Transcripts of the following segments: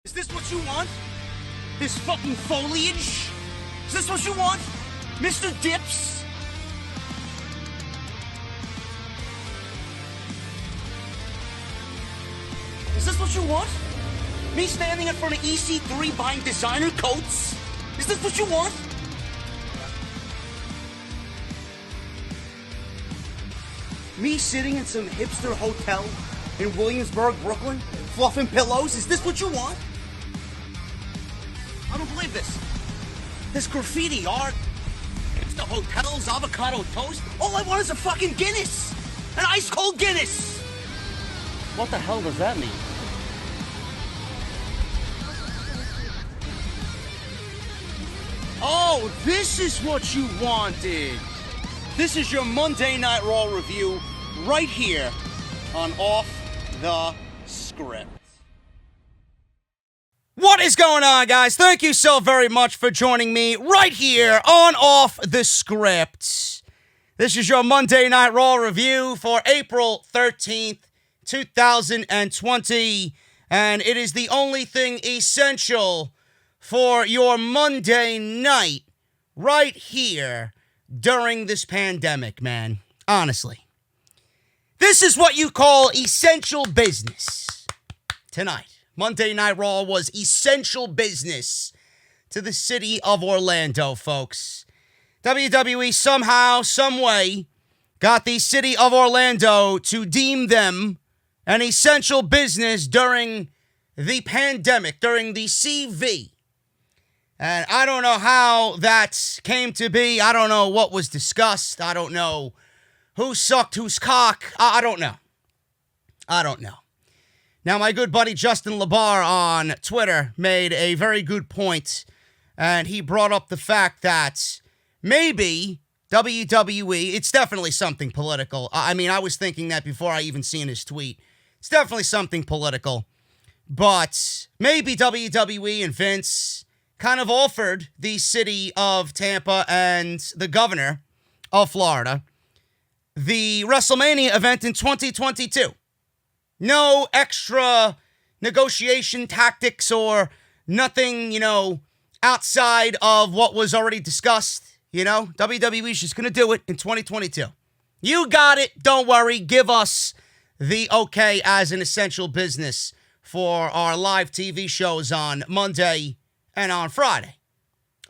Is this what you want? This fucking foliage? Is this what you want? Mr. Dips? Is this what you want? Me standing in front of EC3 buying designer coats? Is this what you want? Me sitting in some hipster hotel in Williamsburg, Brooklyn, fluffing pillows? Is this what you want? I don't believe this. This graffiti art, the hotels, avocado toast. All I want is a fucking Guinness. An ice cold Guinness. What the hell does that mean? Oh, this is what you wanted. This is your Monday Night Raw review right here on Off the Script. What is going on, guys? Thank you so very much for joining me right here on Off the Script. This is your Monday Night Raw review for April 13th, 2020, and it is the only thing essential for your Monday night right here during this pandemic, man. Honestly. This is what you call essential business tonight. Monday Night Raw was essential business to the city of Orlando, folks. WWE somehow, some way, got the city of Orlando to deem them an essential business during the pandemic, during the CV. And I don't know how that came to be. I don't know what was discussed. I don't know who sucked whose cock. I don't know. I don't know. Now, my good buddy Justin LaBar on Twitter made a very good point, and he brought up the fact that maybe WWE, it's definitely something political. I mean, I was thinking that before I even seen his tweet. It's definitely something political, but maybe WWE and Vince kind of offered the city of Tampa and the governor of Florida the WrestleMania event in 2022. No extra negotiation tactics or nothing, outside of what was already discussed. WWE's just going to do it in 2022. You got it. Don't worry. Give us the okay as an essential business for our live TV shows on Monday and on Friday.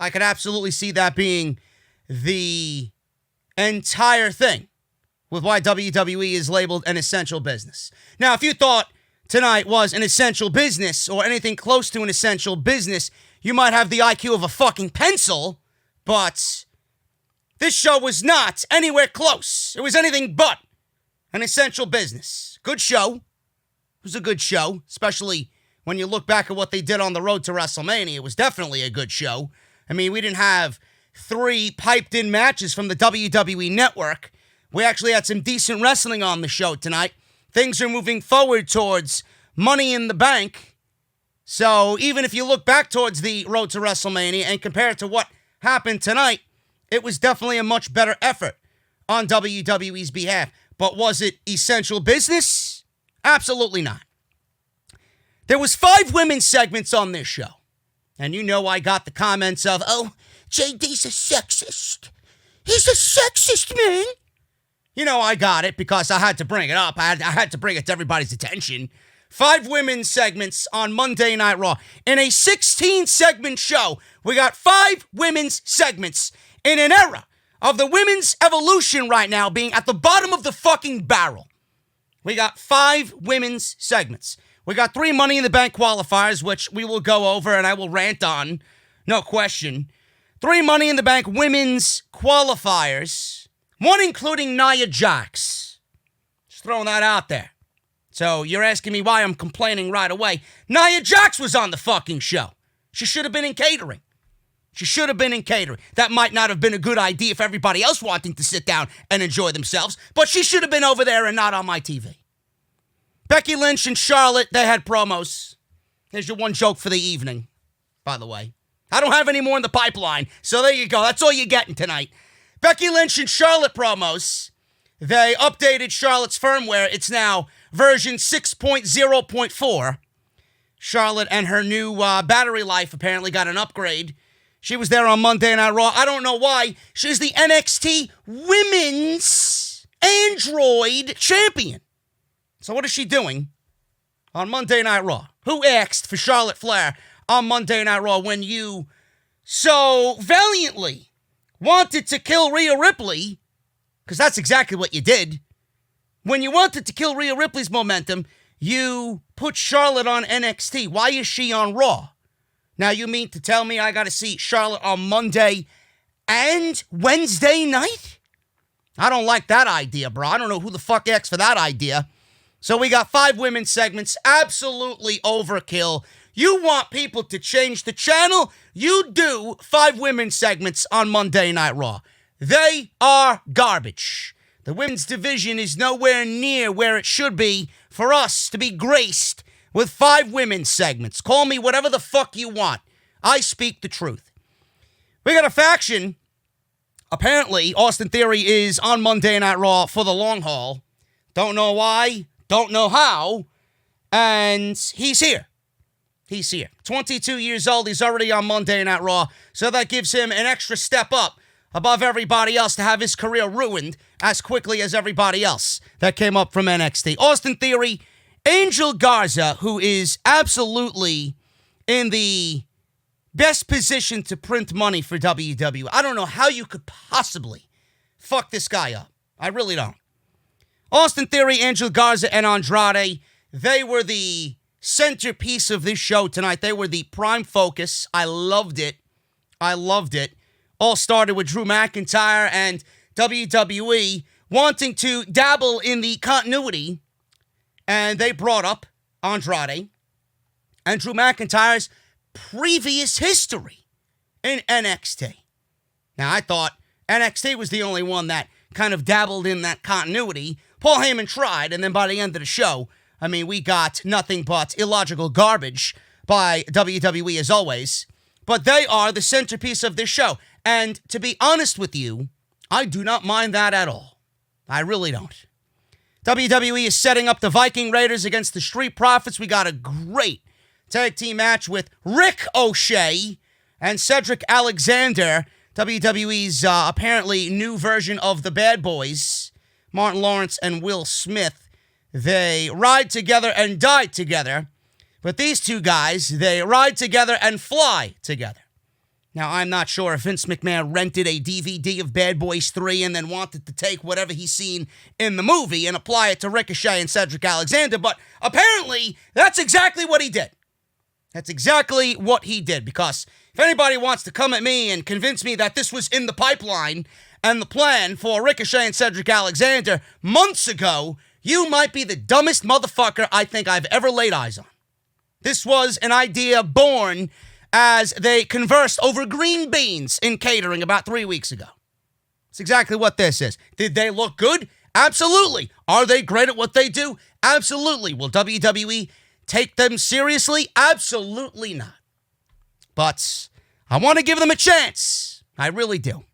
I could absolutely see that being the entire thing with why WWE is labeled an essential business. Now, if you thought tonight was an essential business or anything close to an essential business, you might have the IQ of a fucking pencil, but this show was not anywhere close. It was anything but an essential business. Good show. It was a good show, especially when you look back at what they did on the road to WrestleMania. It was definitely a good show. I mean, we didn't have 3 piped-in matches from the WWE Network. We actually had some decent wrestling on the show tonight. Things are moving forward towards Money in the Bank. So even if you look back towards the road to WrestleMania and compare it to what happened tonight, it was definitely a much better effort on WWE's behalf. But was it essential business? Absolutely not. There was 5 women's segments on this show. And I got the comments of, oh, JD's a sexist. He's a sexist, man. I got it because I had to bring it up. I had to bring it to everybody's attention. 5 women's segments on Monday Night Raw. In a 16-segment show, we got 5 women's segments in an era of the women's evolution right now being at the bottom of the fucking barrel. We got 5 women's segments. We got 3 Money in the Bank qualifiers, which we will go over and I will rant on, no question. 3 Money in the Bank women's qualifiers. 1 including Nia Jax. Just throwing that out there. So you're asking me why I'm complaining right away. Nia Jax was on the fucking show. She should have been in catering. That might not have been a good idea for everybody else wanting to sit down and enjoy themselves, but she should have been over there and not on my TV. Becky Lynch and Charllote, they had promos. Here's your one joke for the evening, by the way. I don't have any more in the pipeline, so there you go. That's all you're getting tonight. Becky Lynch and Charlotte promos. They updated Charlotte's firmware. It's now version 6.0.4. Charlotte and her new battery life apparently got an upgrade. She was there on Monday Night Raw. I don't know why. She's the NXT Women's Android Champion. So what is she doing on Monday Night Raw? Who asked for Charlotte Flair on Monday Night Raw when you so valiantly wanted to kill Rhea Ripley? Because that's exactly what you did. When you wanted to kill Rhea Ripley's momentum, you put Charlotte on NXT. Why is she on Raw? Now you mean to tell me I got to see Charlotte on Monday and Wednesday night? I don't like that idea, bro. I don't know who the fuck asked for that idea. So we got 5 women's segments. Absolutely overkill. You want people to change the channel? You do 5 women's segments on Monday Night Raw. They are garbage. The women's division is nowhere near where it should be for us to be graced with 5 women's segments. Call me whatever the fuck you want. I speak the truth. We got a faction. Apparently, Austin Theory is on Monday Night Raw for the long haul. Don't know why. Don't know how. And he's here. He's here. 22 years old. He's already on Monday Night Raw. So that gives him an extra step up above everybody else to have his career ruined as quickly as everybody else that came up from NXT. Austin Theory, Angel Garza, who is absolutely in the best position to print money for WWE. I don't know how you could possibly fuck this guy up. I really don't. Austin Theory, Angel Garza, and Andrade, they were the centerpiece of this show tonight. They were the prime focus. I loved it. I loved it. All started with Drew McIntyre and WWE wanting to dabble in the continuity, and they brought up Andrade and Drew McIntyre's previous history in NXT. Now, I thought NXT was the only one that kind of dabbled in that continuity. Paul Heyman tried, and then by the end of the show, I mean, we got nothing but illogical garbage by WWE as always. But they are the centerpiece of this show. And to be honest with you, I do not mind that at all. I really don't. WWE is setting up the Viking Raiders against the Street Profits. We got a great tag team match with Ricochet and Cedric Alexander, WWE's apparently new version of the Bad Boys, Martin Lawrence and Will Smith. They ride together and die together. But these two guys, they ride together and fly together. Now, I'm not sure if Vince McMahon rented a DVD of Bad Boys 3 and then wanted to take whatever he's seen in the movie and apply it to Ricochet and Cedric Alexander, but apparently that's exactly what he did. That's exactly what he did, because if anybody wants to come at me and convince me that this was in the pipeline and the plan for Ricochet and Cedric Alexander months ago, you might be the dumbest motherfucker I think I've ever laid eyes on. This was an idea born as they conversed over green beans in catering about 3 weeks ago. It's exactly what this is. Did they look good? Absolutely. Are they great at what they do? Absolutely. Will WWE take them seriously? Absolutely not. But I want to give them a chance. I really do.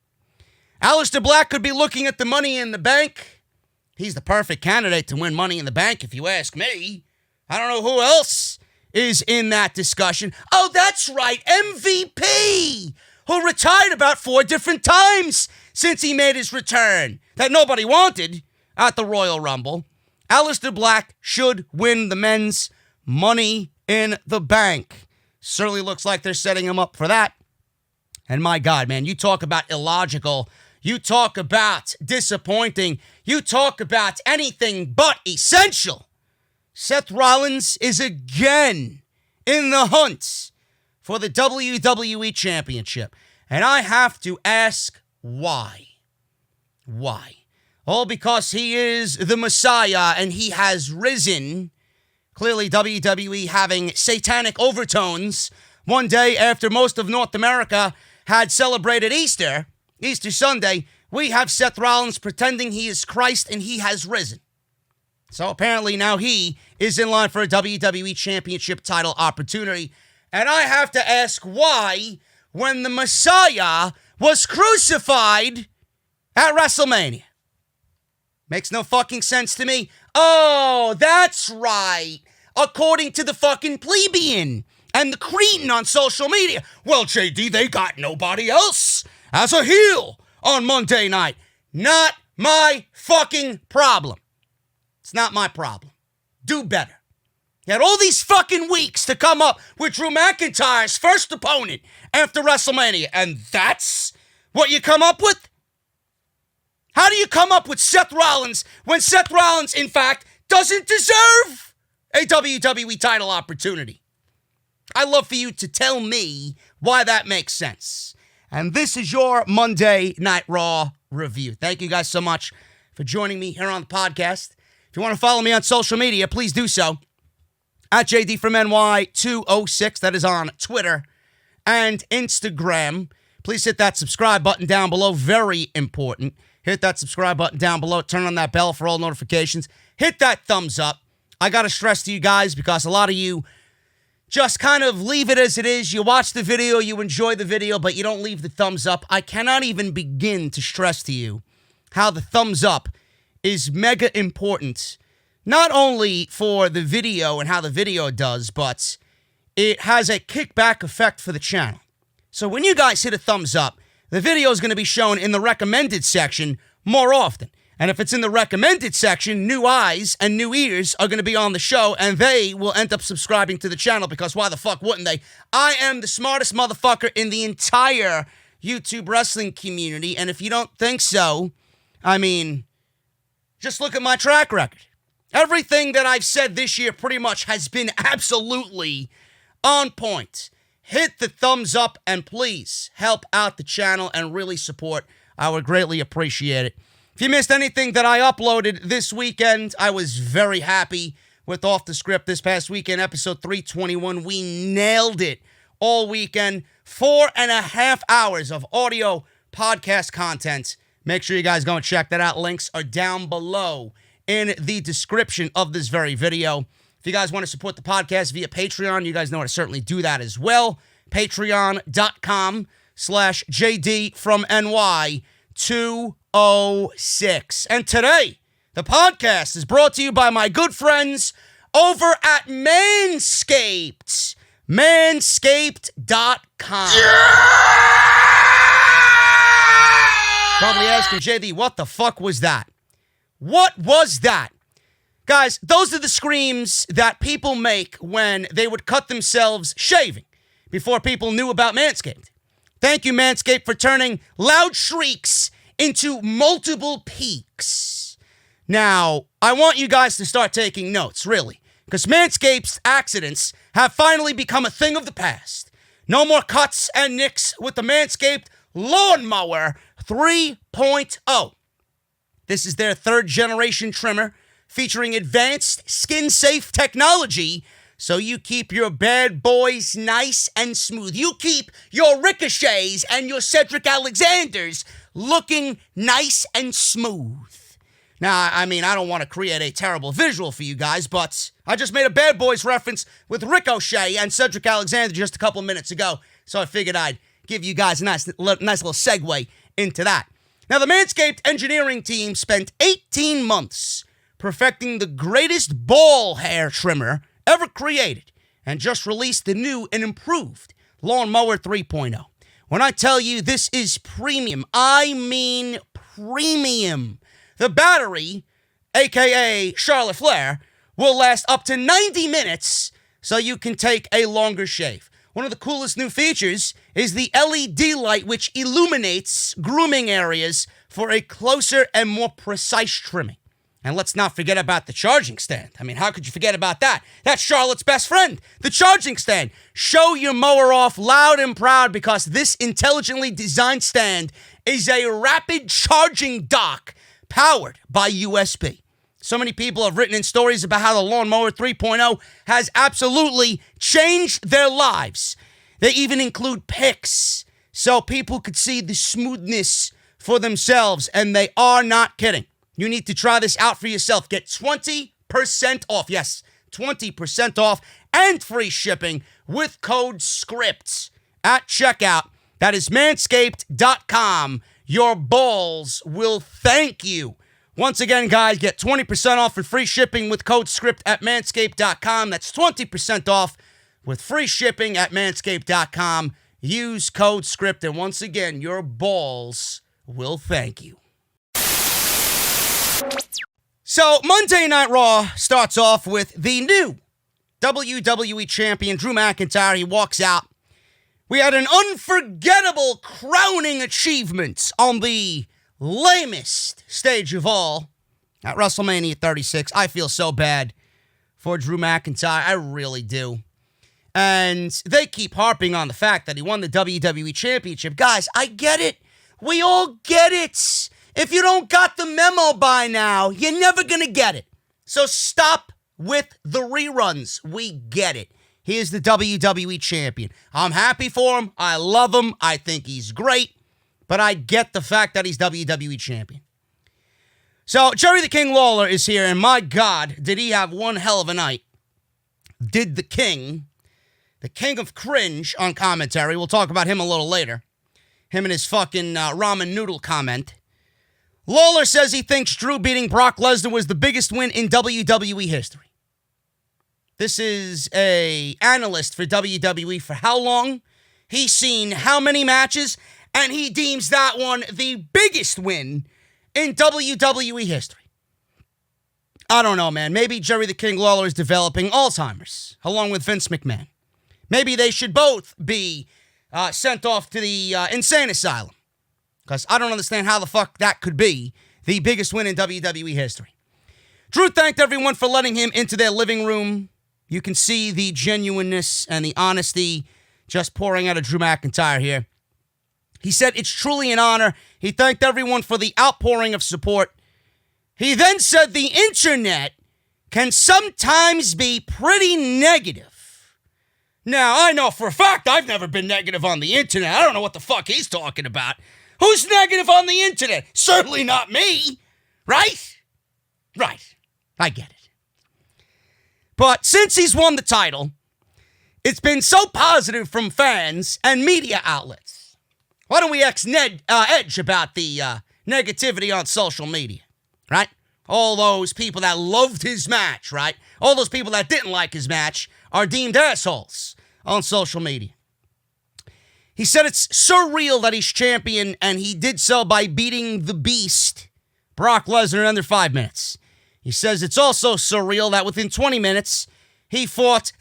Aleister Black could be looking at the Money in the Bank. He's the perfect candidate to win Money in the Bank, if you ask me. I don't know who else is in that discussion. Oh, that's right, MVP, who retired about 4 different times since he made his return that nobody wanted at the Royal Rumble. Aleister Black should win the men's Money in the Bank. Certainly looks like they're setting him up for that. And my God, man, you talk about illogical, you talk about disappointing, you talk about anything but essential. Seth Rollins is again in the hunt for the WWE Championship. And I have to ask why. Why? All because he is the Messiah and he has risen. Clearly WWE having satanic overtones one day after most of North America had celebrated Easter Sunday. We have Seth Rollins pretending he is Christ and he has risen. So apparently now he is in line for a WWE Championship title opportunity. And I have to ask why, when the Messiah was crucified at WrestleMania. Makes no fucking sense to me. Oh, that's right. according to the fucking plebeian and the cretin on social media. Well, JD, they got nobody else as a heel on Monday night. Not my fucking problem. It's not my problem. Do better. You had all these fucking weeks to come up with Drew McIntyre's first opponent after WrestleMania, and that's what you come up with? How do you come up with Seth Rollins when Seth Rollins, in fact, doesn't deserve a WWE title opportunity? I'd love for you to tell me why that makes sense. And this is your Monday Night Raw review. Thank you guys so much for joining me here on the podcast. If you want to follow me on social media, please do so. At JD from NY206, that is on Twitter and Instagram. Please hit that subscribe button down below. Very important. Hit that subscribe button down below. Turn on that bell for all notifications. Hit that thumbs up. I got to stress to you guys because a lot of you just kind of leave it as it is. You watch the video, you enjoy the video, but you don't leave the thumbs up. I cannot even begin to stress to you how the thumbs up is mega important. Not only for the video and how the video does, but it has a kickback effect for the channel. So when you guys hit a thumbs up, the video is going to be shown in the recommended section more often. And if it's in the recommended section, new eyes and new ears are going to be on the show, and they will end up subscribing to the channel because why the fuck wouldn't they? I am the smartest motherfucker in the entire YouTube wrestling community, and if you don't think so, I mean, just look at my track record. Everything that I've said this year pretty much has been absolutely on point. Hit the thumbs up and please help out the channel and really support. I would greatly appreciate it. If you missed anything that I uploaded this weekend, I was very happy with Off the Script this past weekend, episode 321. We nailed it all weekend. 4.5 hours of audio podcast content. Make sure you guys go and check that out. Links are down below in the description of this very video. If you guys want to support the podcast via Patreon, you guys know how to certainly do that as well. Patreon.com/JD from NY206. And today, the podcast is brought to you by my good friends over at Manscaped. Manscaped.com. Probably asking, JD, what the fuck was that? What was that? Guys, those are the screams that people make when they would cut themselves shaving before people knew about Manscaped. Thank you, Manscaped, for turning loud shrieks into multiple peaks. Now, I want you guys to start taking notes, really, because Manscaped's accidents have finally become a thing of the past. No more cuts and nicks with the Manscaped Lawnmower 3.0. This is their third-generation trimmer featuring advanced skin-safe technology so you keep your bad boys nice and smooth. You keep your Ricochets and your Cedric Alexanders looking nice and smooth. Now, I mean, I don't want to create a terrible visual for you guys, but I just made a Bad Boys reference with Ricochet and Cedric Alexander just a couple minutes ago, so I figured I'd give you guys a nice little segue into that. Now, the Manscaped engineering team spent 18 months perfecting the greatest ball hair trimmer ever created and just released the new and improved Lawnmower 3.0. When I tell you this is premium, I mean premium. The battery, aka Charlotte Flair, will last up to 90 minutes so you can take a longer shave. One of the coolest new features is the LED light, which illuminates grooming areas for a closer and more precise trimming. And let's not forget about the charging stand. I mean, how could you forget about that? That's Charlotte's best friend, the charging stand. Show your mower off loud and proud because this intelligently designed stand is a rapid charging dock powered by USB. So many people have written in stories about how the Lawnmower 3.0 has absolutely changed their lives. They even include pics so people could see the smoothness for themselves, and they are not kidding. You need to try this out for yourself. Get 20% off. Yes, 20% off and free shipping with code SCRIPT at checkout. That is manscaped.com. Your balls will thank you Once again, guys, get 20% off and free shipping with code SCRIPT at manscaped.com. That's 20% off with free shipping at manscaped.com. Use code SCRIPT, and once again, your balls will thank you. So, Monday Night Raw starts off with the new WWE Champion, Drew McIntyre. He walks out. We had an unforgettable crowning achievement on the lamest stage of all at WrestleMania 36. I feel so bad for Drew McIntyre. I really do. And they keep harping on the fact that he won the WWE Championship. Guys, I get it. We all get it. If you don't got the memo by now, you're never going to get it. So stop with the reruns. We get it. He is the WWE Champion. I'm happy for him. I love him. I think he's great. But I get the fact that he's WWE Champion. So, Jerry the King Lawler is here, and my God, did he have one hell of a night. Did the King of Cringe on commentary. We'll talk about him a little later. Him and his fucking ramen noodle comment. Lawler says he thinks Drew beating Brock Lesnar was the biggest win in WWE history. This is an analyst for WWE for how long? He's seen how many matches? And he deems that one the biggest win in WWE history. I don't know, man. Maybe Jerry the King Lawler is developing Alzheimer's, along with Vince McMahon. Maybe they should both be sent off to the insane asylum. Because I don't understand how the fuck that could be the biggest win in WWE history. Drew thanked everyone for letting him into their living room. You can see the genuineness and the honesty just pouring out of Drew McIntyre here. He said it's truly an honor. He thanked everyone for the outpouring of support. He then said the internet can sometimes be pretty negative. Now, I know for a fact I've never been negative on the internet. I don't know what the fuck he's talking about. Who's negative on the internet? Certainly not me. Right? Right. I get it. But since he's won the title, it's been so positive from fans and media outlets. Why don't we edge about the negativity on social media, right? All those people that loved his match, right? All those people that didn't like his match are deemed assholes on social media. He said it's surreal that he's champion, and he did so by beating the Beast, Brock Lesnar, in under 5 minutes. He says it's also surreal that within 20 minutes, he fought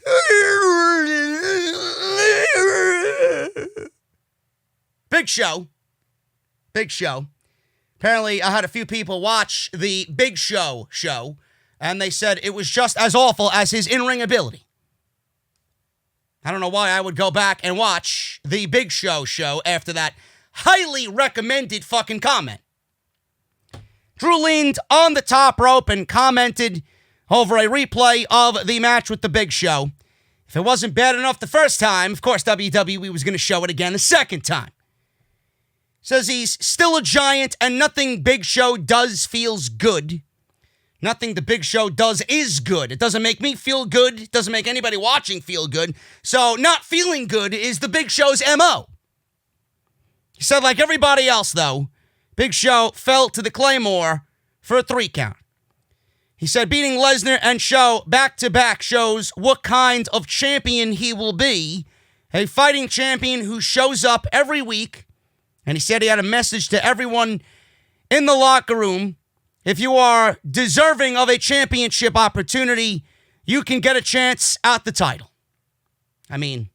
Big Show. Big Show. Apparently, I had a few people watch the Big Show, and they said it was just as awful as his in-ring ability. I don't know why I would go back and watch the Big Show after that highly recommended fucking comment. Drew leaned on the top rope and commented over a replay of the match with the Big Show. If it wasn't bad enough the first time, of course WWE was going to show it again the second time. Says he's still a giant and nothing Big Show does feels good. Nothing the Big Show does is good. It doesn't make me feel good. It doesn't make anybody watching feel good. So not feeling good is the Big Show's MO. He said like everybody else, though, Big Show fell to the Claymore for a 3 count. He said beating Lesnar and Show back-to-back shows what kind of champion he will be. A fighting champion who shows up every week. And he said he had a message to everyone in the locker room. If you are deserving of a championship opportunity, you can get a chance at the title. I mean,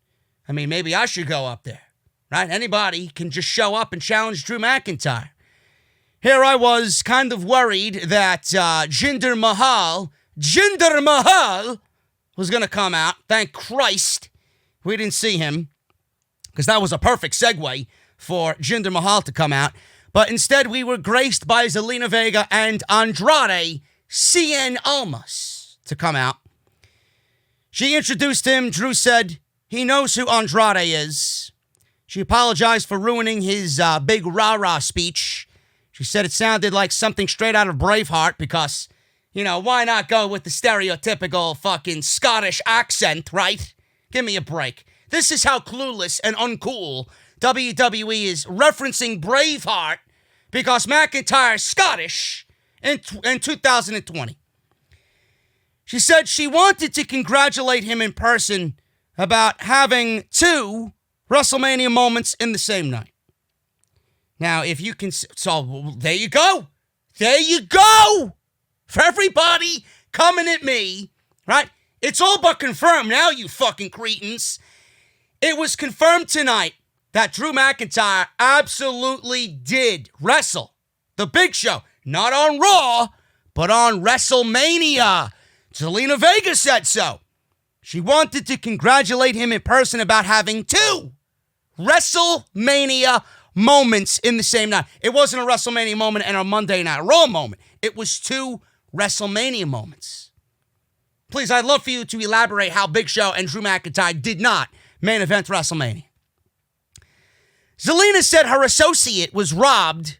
maybe I should go up there, right? Anybody can just show up and challenge Drew McIntyre. Here I was kind of worried that Jinder Mahal was going to come out. Thank Christ we didn't see him, because that was a perfect segue for Jinder Mahal to come out. But instead, we were graced by Zelina Vega and Andrade Cien Almas to come out. She introduced him. Drew said he knows who Andrade is. She apologized for ruining his big rah-rah speech. She said it sounded like something straight out of Braveheart because, you know, why not go with the stereotypical fucking Scottish accent, right? Give me a break. This is how clueless and uncool WWE is referencing Braveheart because McIntyre's Scottish in 2020. She said she wanted to congratulate him in person about having 2 WrestleMania moments in the same night. Now, if you can... So, there you go. There you go. For everybody coming at me, right? It's all but confirmed now, you fucking cretins. It was confirmed tonight that Drew McIntyre absolutely did wrestle the Big Show. Not on Raw, but on WrestleMania. Zelina Vega said so. She wanted to congratulate him in person about having 2 WrestleMania moments in the same night. It wasn't a WrestleMania moment and a Monday Night Raw moment. It was 2 WrestleMania moments. Please, I'd love for you to elaborate how Big Show and Drew McIntyre did not main event WrestleMania. Zelina said her associate was robbed,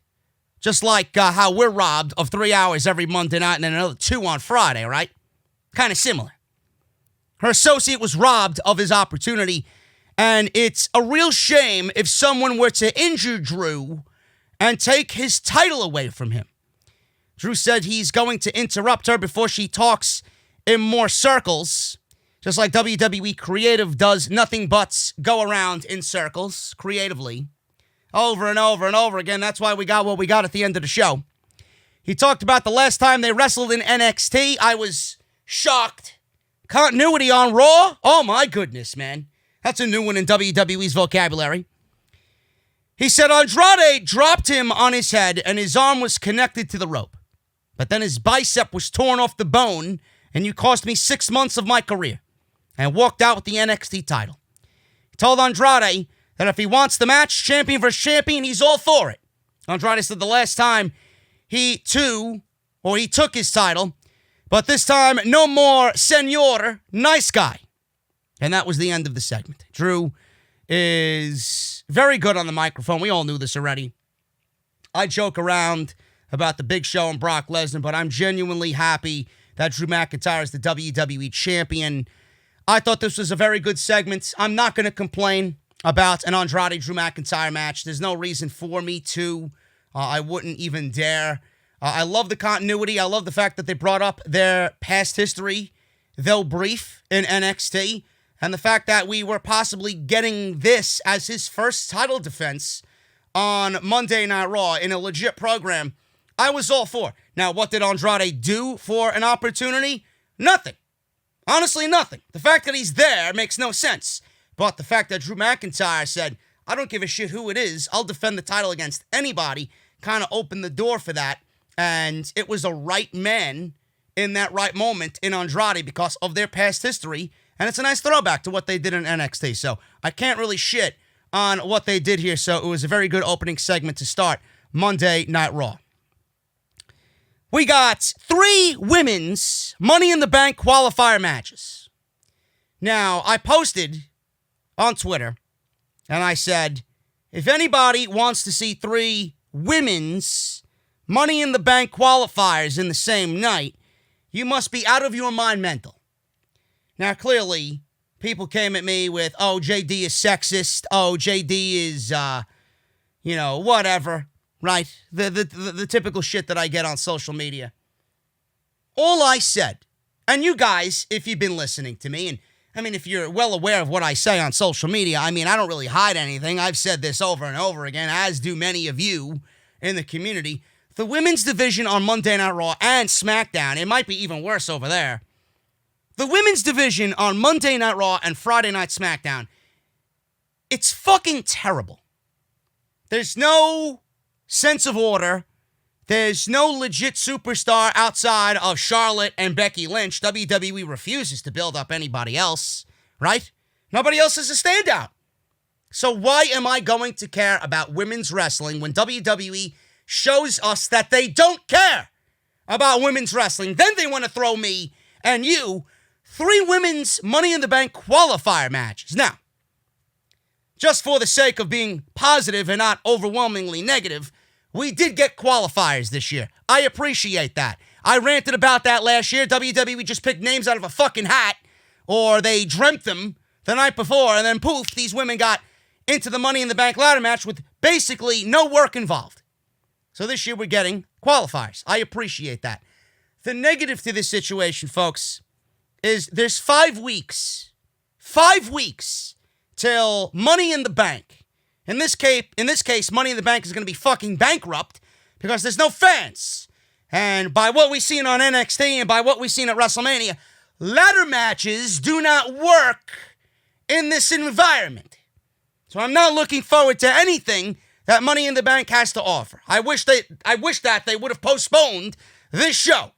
just like how we're robbed of 3 hours every Monday night and then another 2 on Friday, right? Kind of similar. Her associate was robbed of his opportunity, and it's a real shame if someone were to injure Drew and take his title away from him. Drew said he's going to interrupt her before she talks in more circles, just like WWE Creative does nothing but go around in circles creatively over and over and over again. That's why we got what we got at the end of the show. He talked about the last time they wrestled in NXT. I was shocked. Continuity on Raw? Oh my goodness, man. That's a new one in WWE's vocabulary. He said Andrade dropped him on his head and his arm was connected to the rope. But then his bicep was torn off the bone and you cost me 6 months of my career. And walked out with the NXT title. He told Andrade that if he wants the match, champion versus champion, he's all for it. Andrade said the last time he took his title, but this time, no more senor, nice guy. And that was the end of the segment. Drew is very good on the microphone. We all knew this already. I joke around about the Big Show and Brock Lesnar, but I'm genuinely happy that Drew McIntyre is the WWE champion. I thought this was a very good segment. I'm not going to complain about an Andrade-Drew McIntyre match. There's no reason for me to. I wouldn't even dare. I love the continuity. I love the fact that they brought up their past history, though brief, in NXT. And the fact that we were possibly getting this as his first title defense on Monday Night Raw in a legit program. I was all for. Now, what did Andrade do for an opportunity? Nothing. Honestly, nothing. The fact that he's there makes no sense. But the fact that Drew McIntyre said, I don't give a shit who it is, I'll defend the title against anybody, kind of opened the door for that. And it was a right man in that right moment in Andrade because of their past history. And it's a nice throwback to what they did in NXT. So I can't really shit on what they did here. So it was a very good opening segment to start Monday Night Raw. We got 3 women's Money in the Bank qualifier matches. Now, I posted on Twitter, and I said, if anybody wants to see 3 women's Money in the Bank qualifiers in the same night, you must be out of your mind mental. Now, clearly, people came at me with, oh, JD is sexist. Oh, JD is, whatever. Right? The typical shit that I get on social media. All I said, and you guys, if you've been listening to me, and I mean, if you're well aware of what I say on social media, I mean, I don't really hide anything. I've said this over and over again, as do many of you in the community. The women's division on Monday Night Raw and SmackDown, it might be even worse over there. The women's division on Monday Night Raw and Friday Night SmackDown, it's fucking terrible. There's no sense of order. There's no legit superstar outside of Charllote and Becky Lynch. WWE refuses to build up anybody else, right? Nobody else is a standout. So why am I going to care about women's wrestling when WWE shows us that they don't care about women's wrestling? Then they want to throw me and you 3 women's Money in the Bank qualifier matches. Now, just for the sake of being positive and not overwhelmingly negative, we did get qualifiers this year. I appreciate that. I ranted about that last year. WWE just picked names out of a fucking hat, or they dreamt them the night before, and then poof, these women got into the Money in the Bank ladder match with basically no work involved. So this year we're getting qualifiers. I appreciate that. The negative to this situation, folks, is there's 5 weeks. 5 weeks till Money in the Bank. In this case, Money in the Bank is going to be fucking bankrupt because there's no fans. And by what we've seen on NXT and by what we've seen at WrestleMania, ladder matches do not work in this environment. So I'm not looking forward to anything that Money in the Bank has to offer. I wish that they would have postponed this show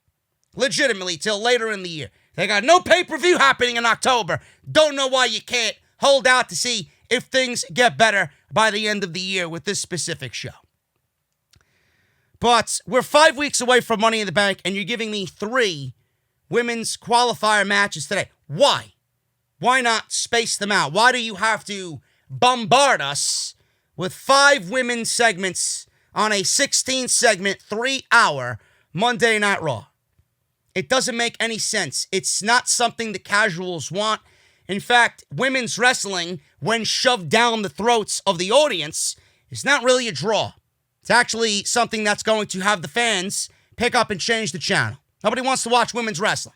legitimately till later in the year. They got no pay-per-view happening in October. Don't know why you can't hold out to see if things get better by the end of the year with this specific show. But we're 5 weeks away from Money in the Bank, and you're giving me 3 women's qualifier matches today. Why? Why not space them out? Why do you have to bombard us with 5 women's segments on a 16-segment, 3-hour Monday Night Raw? It doesn't make any sense. It's not something the casuals want. In fact, women's wrestling, when shoved down the throats of the audience, is not really a draw. It's actually something that's going to have the fans pick up and change the channel. Nobody wants to watch women's wrestling.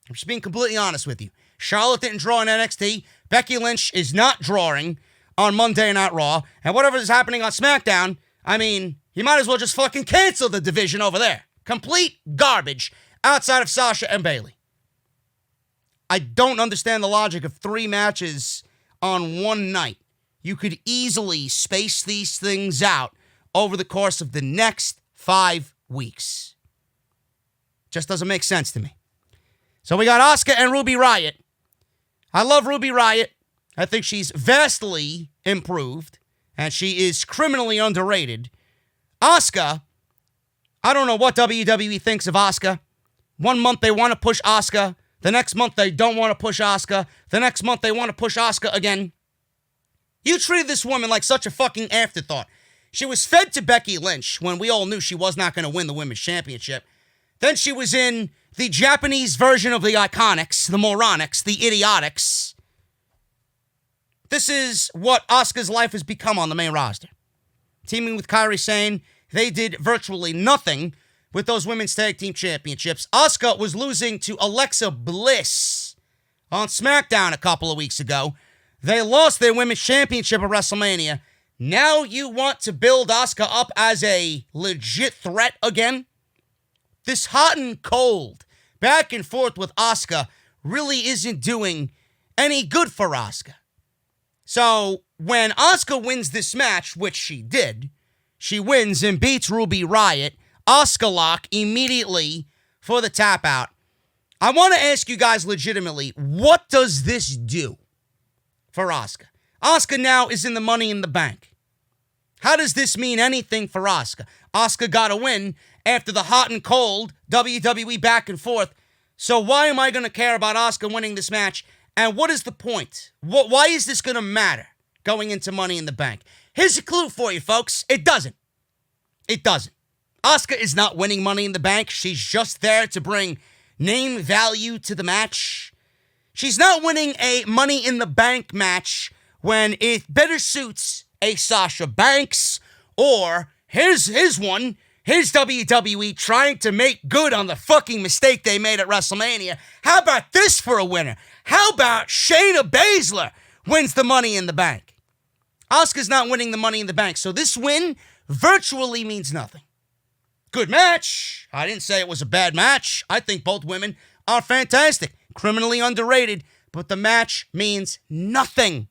I'm just being completely honest with you. Charllote didn't draw in NXT. Becky Lynch is not drawing on Monday Night Raw. And whatever is happening on SmackDown, I mean, you might as well just fucking cancel the division over there. Complete garbage outside of Sasha and Bayley. I don't understand the logic of 3 matches on one night. You could easily space these things out over the course of the next 5 weeks. Just doesn't make sense to me. So we got Asuka and Ruby Riott. I love Ruby Riott. I think she's vastly improved, and she is criminally underrated. Asuka, I don't know what WWE thinks of Asuka. 1 month they want to push Asuka. The next month they don't want to push Asuka. The next month they want to push Asuka again. You treated this woman like such a fucking afterthought. She was fed to Becky Lynch when we all knew she was not going to win the Women's Championship. Then she was in the Japanese version of the Iconics, the Moronics, the Idiotics. This is what Asuka's life has become on the main roster. Teaming with Kairi Sane, they did virtually nothing with those Women's Tag Team Championships. Asuka was losing to Alexa Bliss on SmackDown a couple of weeks ago. They lost their Women's Championship at WrestleMania. Now you want to build Asuka up as a legit threat again? This hot and cold, back and forth with Asuka really isn't doing any good for Asuka. So when Asuka wins this match, which she did, she wins and beats Ruby Riott, Asuka lock immediately for the tap out. I want to ask you guys legitimately, what does this do for Asuka? Asuka now is in the Money in the Bank. How does this mean anything for Asuka? Asuka got a win after the hot and cold WWE back and forth. So why am I going to care about Asuka winning this match? And what is the point? Why is this going to matter going into Money in the Bank? Here's a clue for you, folks. It doesn't. It doesn't. Asuka is not winning Money in the Bank. She's just there to bring name value to the match. She's not winning a Money in the Bank match when it better suits a Sasha Banks, or here's one. Here's WWE trying to make good on the fucking mistake they made at WrestleMania. How about this for a winner? How about Shayna Baszler wins the Money in the Bank? Asuka's not winning the Money in the Bank, so this win virtually means nothing. Good match. I didn't say it was a bad match. I think both women are fantastic, criminally underrated, but the match means nothing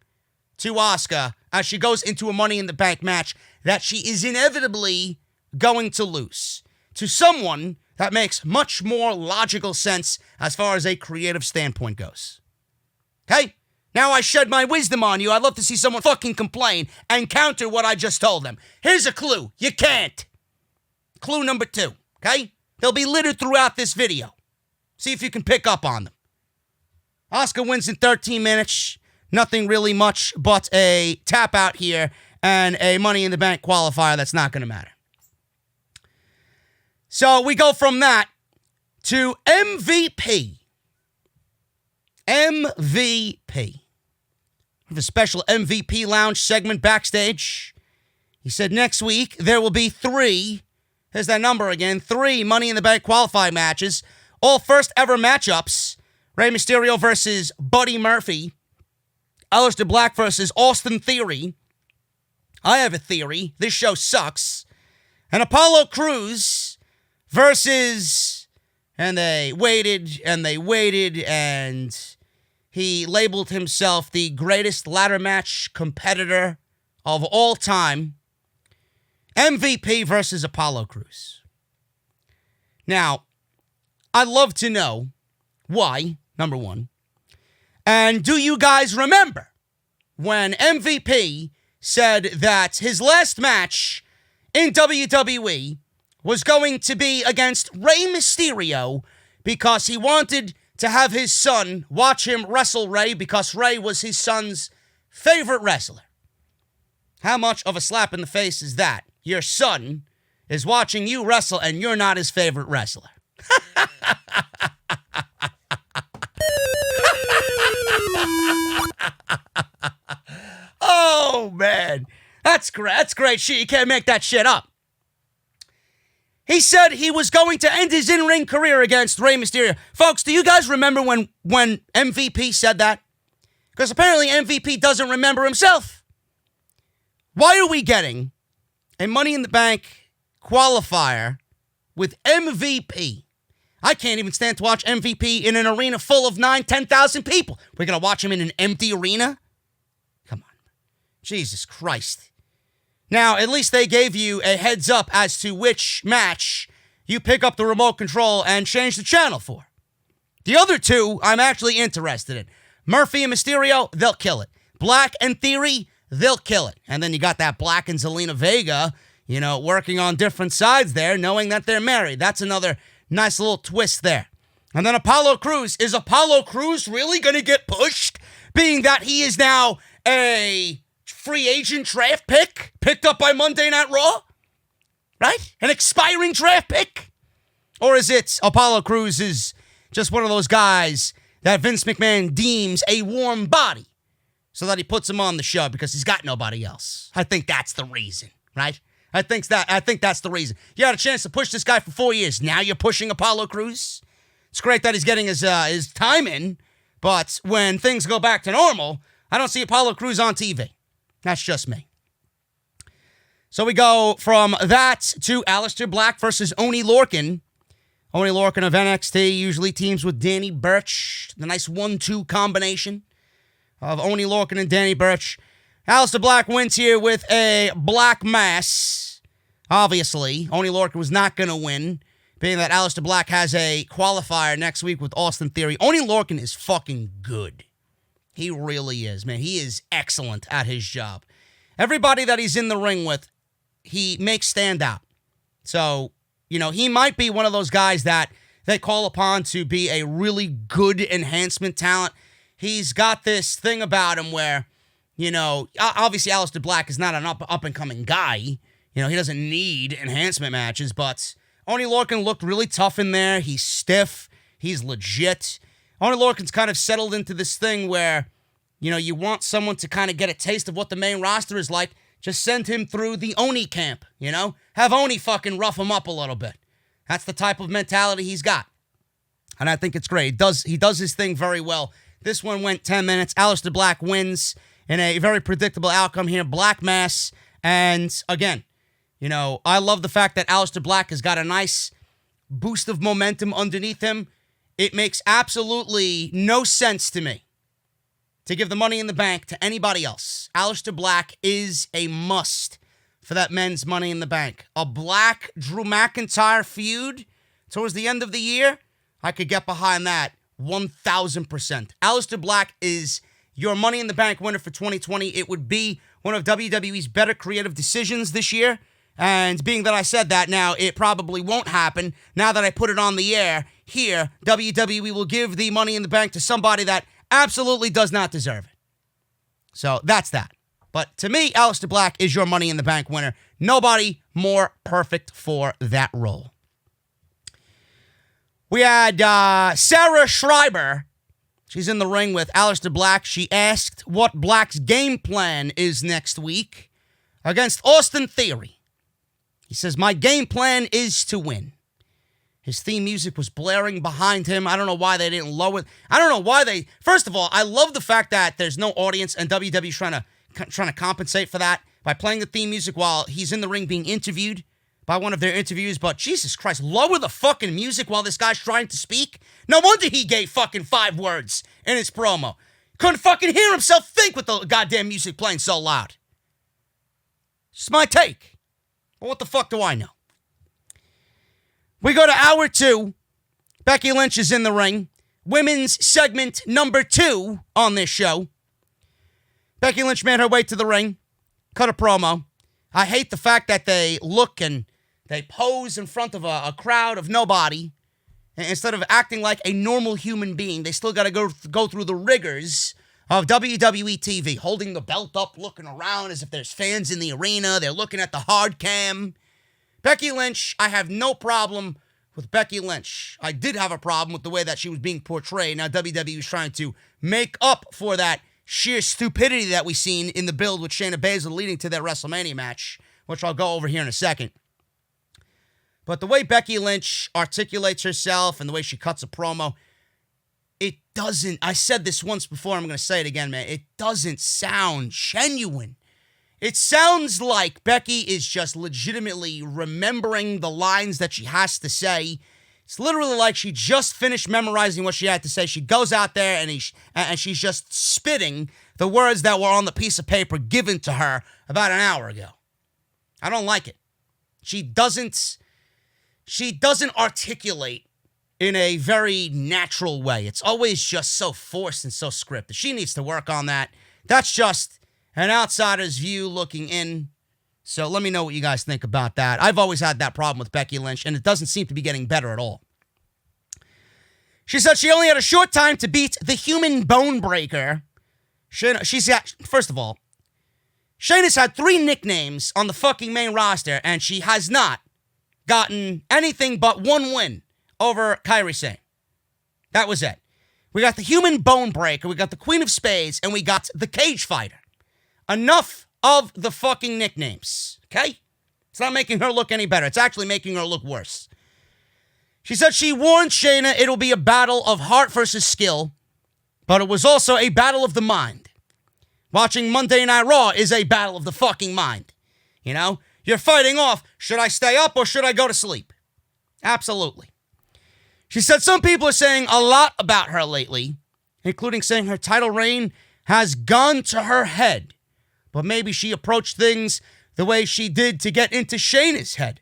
to Asuka as she goes into a Money in the Bank match that she is inevitably going to lose to someone that makes much more logical sense as far as a creative standpoint goes. Okay? Now I shed my wisdom on you. I'd love to see someone fucking complain and counter what I just told them. Here's a clue. You can't. Clue number 2, okay? They'll be littered throughout this video. See if you can pick up on them. Asuka wins in 13 minutes. Nothing really much but a tap out here and a Money in the Bank qualifier that's not going to matter. So we go from that to MVP. MVP. We have a special MVP lounge segment backstage. He said next week there will be 3 Here's that number again. 3 Money in the Bank qualifying matches. All first ever matchups. Rey Mysterio versus Buddy Murphy. Aleister Black versus Austin Theory. I have a theory. This show sucks. And Apollo Cruz versus... And they waited, and he labeled himself the greatest ladder match competitor of all time. MVP versus Apollo Cruz. Now, I'd love to know why, number one. And do you guys remember when MVP said that his last match in WWE was going to be against Rey Mysterio because he wanted to have his son watch him wrestle Rey because Rey was his son's favorite wrestler? How much of a slap in the face is that? Your son is watching you wrestle and you're not his favorite wrestler. Oh, man. That's great shit. You can't make that shit up. He said he was going to end his in-ring career against Rey Mysterio. Folks, do you guys remember when MVP said that? Because apparently MVP doesn't remember himself. Why are we getting a Money in the Bank qualifier with MVP? I can't even stand to watch MVP in an arena full of 10,000 people. We're going to watch him in an empty arena? Come on. Jesus Christ. Now, at least they gave you a heads up as to which match you pick up the remote control and change the channel for. The other two, I'm actually interested in. Murphy and Mysterio, they'll kill it. Black and Theory, they'll kill it. And then you got that Black and Zelina Vega, working on different sides there, knowing that they're married. That's another nice little twist there. And then Apollo Cruz. Is Apollo Cruz really going to get pushed, being that he is now a free agent draft pick picked up by Monday Night Raw? Right? An expiring draft pick? Or is it Apollo Cruz is just one of those guys that Vince McMahon deems a warm body so that he puts him on the show because he's got nobody else? I think that's the reason, right? I think that's the reason. You had a chance to push this guy for 4 years. Now you're pushing Apollo Cruz? It's great that he's getting his time in, but when things go back to normal, I don't see Apollo Cruz on TV. That's just me. So we go from that to Aleister Black versus Oney Lorcan. Oney Lorcan of NXT usually teams with Danny Burch. The nice 1-2 combination of Oney Lorcan and Danny Burch. Aleister Black wins here with a black mass. Obviously, Oney Lorcan was not going to win, being that Aleister Black has a qualifier next week with Austin Theory. Oney Lorcan is fucking good. He really is, man. He is excellent at his job. Everybody that he's in the ring with, he makes stand out. So, he might be one of those guys that they call upon to be a really good enhancement talent. He's got this thing about him where, obviously Aleister Black is not an up-and-coming guy. He doesn't need enhancement matches, but Oney Lorcan looked really tough in there. He's stiff. He's legit. Oney Lorcan's kind of settled into this thing where, you want someone to kind of get a taste of what the main roster is like. Just send him through the Oney camp, Have Oney fucking rough him up a little bit. That's the type of mentality he's got. And I think it's great. He does his thing very well. This one went 10 minutes. Aleister Black wins in a very predictable outcome here. Black mass. And again, I love the fact that Aleister Black has got a nice boost of momentum underneath him. It makes absolutely no sense to me to give the Money in the Bank to anybody else. Aleister Black is a must for that men's Money in the Bank. A Black Drew McIntyre feud towards the end of the year, I could get behind that 1,000%. Aleister Black is your Money in the Bank winner for 2020. It would be one of WWE's better creative decisions this year. And being that I said that now, it probably won't happen. Now that I put it on the air here, WWE will give the Money in the Bank to somebody that absolutely does not deserve it. So that's that. But to me, Aleister Black is your Money in the Bank winner. Nobody more perfect for that role. We had Sarah Schreiber. She's in the ring with Aleister Black. She asked what Black's game plan is next week against Austin Theory. He says, my game plan is to win. His theme music was blaring behind him. I don't know why they didn't lower it. I don't know why they... First of all, I love the fact that there's no audience and WWE's trying to compensate for that by playing the theme music while he's in the ring being interviewed by one of their interviewers. But Jesus Christ, lower the fucking music while this guy's trying to speak. No wonder he gave fucking 5 words in his promo. Couldn't fucking hear himself think with the goddamn music playing so loud. It's my take. But what the fuck do I know? We go to hour 2. Becky Lynch is in the ring. Women's segment number 2 on this show. Becky Lynch made her way to the ring. Cut a promo. I hate the fact that they look and they pose in front of a crowd of nobody. And instead of acting like a normal human being, they still got to go through the rigors of WWE TV. Holding the belt up, looking around as if there's fans in the arena. They're looking at the hard cam. Becky Lynch, I have no problem with Becky Lynch. I did have a problem with the way that she was being portrayed. Now WWE was trying to make up for that sheer stupidity that we seen in the build with Shayna Baszler leading to their WrestleMania match, which I'll go over here in a second. But the way Becky Lynch articulates herself and the way she cuts a promo, it doesn't, I said this once before, I'm going to say it again, man, it doesn't sound genuine. It sounds like Becky is just legitimately remembering the lines that she has to say. It's literally like she just finished memorizing what she had to say. She goes out there and she's just spitting the words that were on the piece of paper given to her about an hour ago. I don't like it. She doesn't articulate in a very natural way. It's always just so forced and so scripted. She needs to work on that. That's just an outsider's view looking in. So let me know what you guys think about that. I've always had that problem with Becky Lynch, and it doesn't seem to be getting better at all. She said she only had a short time to beat the human bone breaker. First of all, Shayna's had 3 nicknames on the fucking main roster, and she has not gotten anything but 1 win over Kairi Sane. That was it. We got the human bone breaker, we got the Queen of Spades, and we got the cage fighter. Enough of the fucking nicknames, okay? It's not making her look any better. It's actually making her look worse. She said she warned Shayna it'll be a battle of heart versus skill, but it was also a battle of the mind. Watching Monday Night Raw is a battle of the fucking mind. You know? You're fighting off, should I stay up or should I go to sleep? Absolutely. She said some people are saying a lot about her lately, including saying her title reign has gone to her head. But maybe she approached things the way she did to get into Shayna's head.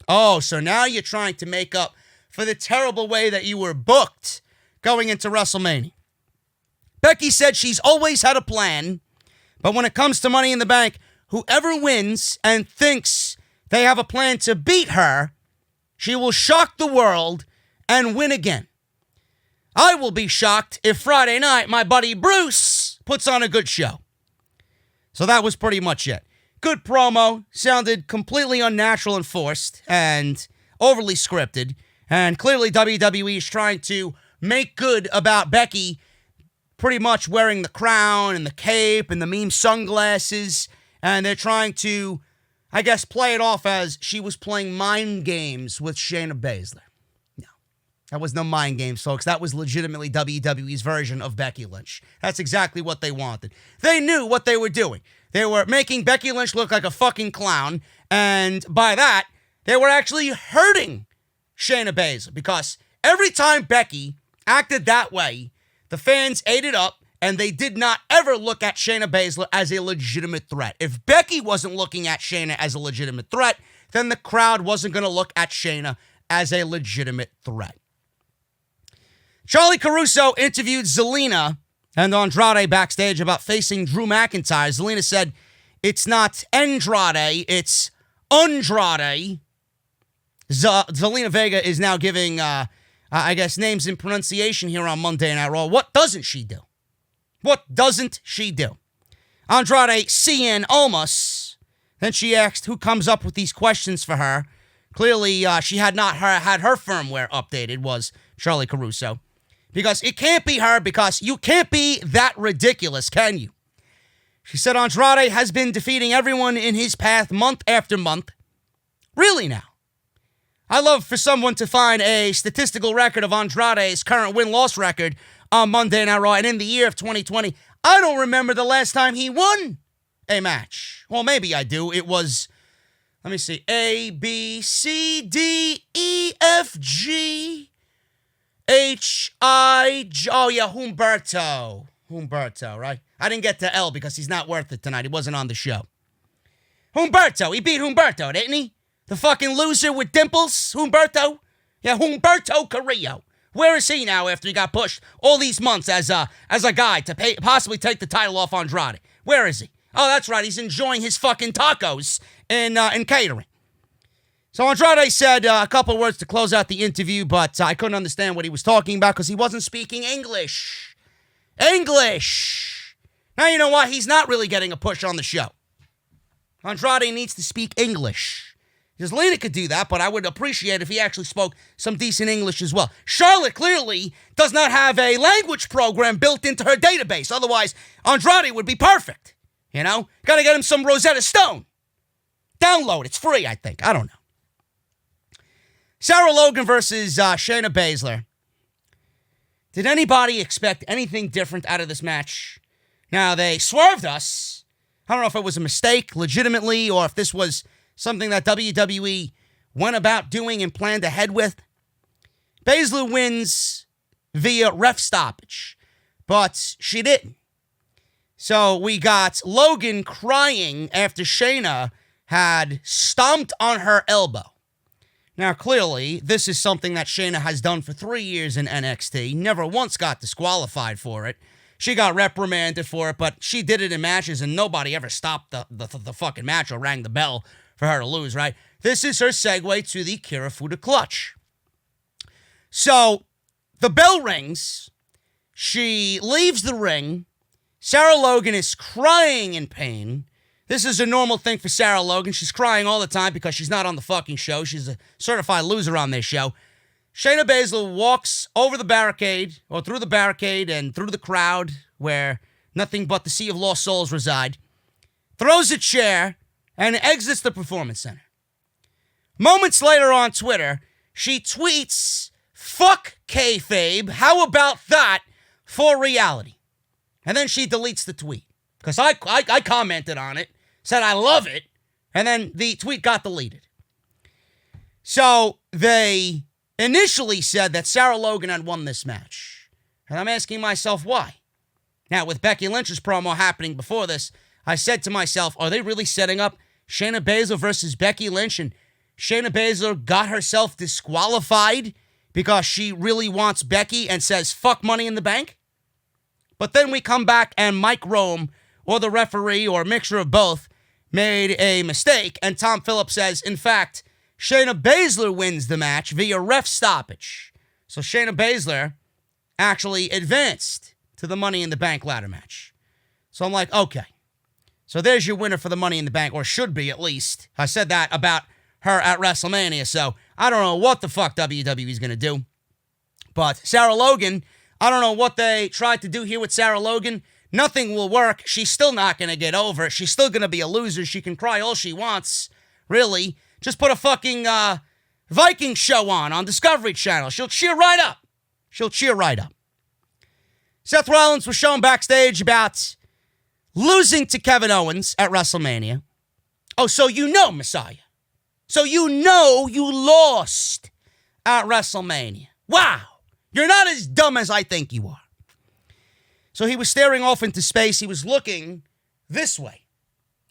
Oh, so now you're trying to make up for the terrible way that you were booked going into WrestleMania. Becky said she's always had a plan, but when it comes to Money in the Bank, whoever wins and thinks they have a plan to beat her, she will shock the world and win again. I will be shocked if Friday night my buddy Bruce puts on a good show. So that was pretty much it. Good promo, sounded completely unnatural and forced and overly scripted. And clearly WWE is trying to make good about Becky pretty much wearing the crown and the cape and the meme sunglasses. And they're trying to, I guess, play it off as she was playing mind games with Shayna Baszler. No, that was no mind games, folks. That was legitimately WWE's version of Becky Lynch. That's exactly what they wanted. They knew what they were doing. They were making Becky Lynch look like a fucking clown. And by that, they were actually hurting Shayna Baszler. Because every time Becky acted that way, the fans ate it up. And they did not ever look at Shayna Baszler as a legitimate threat. If Becky wasn't looking at Shayna as a legitimate threat, then the crowd wasn't going to look at Shayna as a legitimate threat. Charlie Caruso interviewed Zelina and Andrade backstage about facing Drew McIntyre. Zelina said, it's not Andrade, it's Andrade. Zelina Vega is now giving, names and pronunciation here on Monday Night Raw. What doesn't she do? What doesn't she do? Andrade CN Almas. Then she asked who comes up with these questions for her. Clearly, she had not had her firmware updated, was Charlie Caruso. Because it can't be her, because you can't be that ridiculous, can you? She said Andrade has been defeating everyone in his path month after month. Really now. I love for someone to find a statistical record of Andrade's current win-loss record on Monday Night Raw. And in the year of 2020, I don't remember the last time he won a match. Well, maybe I do. It was, let me see, A, B, C, D, E, F, G, H, I, J. Oh, yeah, Humberto, right? I didn't get to L because he's not worth it tonight. He wasn't on the show. Humberto. He beat Humberto, didn't he? The fucking loser with dimples, Humberto. Yeah, Humberto Carrillo. Where is he now after he got pushed all these months as a guy to possibly take the title off Andrade? Where is he? Oh, that's right. He's enjoying his fucking tacos in catering. So Andrade said a couple words to close out the interview, but I couldn't understand what he was talking about because he wasn't speaking English. English! Now you know what? He's not really getting a push on the show. Andrade needs to speak English. Because Lena could do that, but I would appreciate if he actually spoke some decent English as well. Charlotte clearly does not have a language program built into her database. Otherwise, Andrade would be perfect. You know? Gotta get him some Rosetta Stone. Download. It's free, I think. I don't know. Sarah Logan versus Shayna Baszler. Did anybody expect anything different out of this match? Now, they swerved us. I don't know if it was a mistake, legitimately, or if this was something that WWE went about doing and planned ahead with. Baszler wins via ref stoppage, but she didn't. So we got Logan crying after Shayna had stomped on her elbow. Now, clearly, this is something that Shayna has done for 3 years in NXT. Never once got disqualified for it. She got reprimanded for it, but she did it in matches, and nobody ever stopped the fucking match or rang the bell for her to lose, right? This is her segue to the Kirifuda clutch. So, the bell rings. She leaves the ring. Sarah Logan is crying in pain. This is a normal thing for Sarah Logan. She's crying all the time because she's not on the fucking show. She's a certified loser on this show. Shayna Baszler walks over the barricade, or through the barricade and through the crowd where nothing but the sea of lost souls reside, throws a chair, and exits the Performance Center. Moments later on Twitter, she tweets, "Fuck kayfabe, how about that for reality?" And then she deletes the tweet. Because I commented on it, said I love it, and then the tweet got deleted. So they initially said that Sarah Logan had won this match. And I'm asking myself why. Now, with Becky Lynch's promo happening before this, I said to myself, are they really setting up Shayna Baszler versus Becky Lynch, and Shayna Baszler got herself disqualified because she really wants Becky and says, fuck Money in the Bank? But then we come back and Mike Rome, or the referee, or a mixture of both, made a mistake, and Tom Phillips says, in fact, Shayna Baszler wins the match via ref stoppage. So Shayna Baszler actually advanced to the Money in the Bank ladder match. So I'm like, okay. So there's your winner for the Money in the Bank, or should be at least. I said that about her at WrestleMania, so I don't know what the fuck WWE is going to do. But Sarah Logan, I don't know what they tried to do here with Sarah Logan. Nothing will work. She's still not going to get over it. She's still going to be a loser. She can cry all she wants, really. Just put a fucking Viking show on Discovery Channel. She'll cheer right up. She'll cheer right up. Seth Rollins was shown backstage about losing to Kevin Owens at WrestleMania. Oh, so you know, Messiah. So you know you lost at WrestleMania. Wow. You're not as dumb as I think you are. So he was staring off into space. He was looking this way.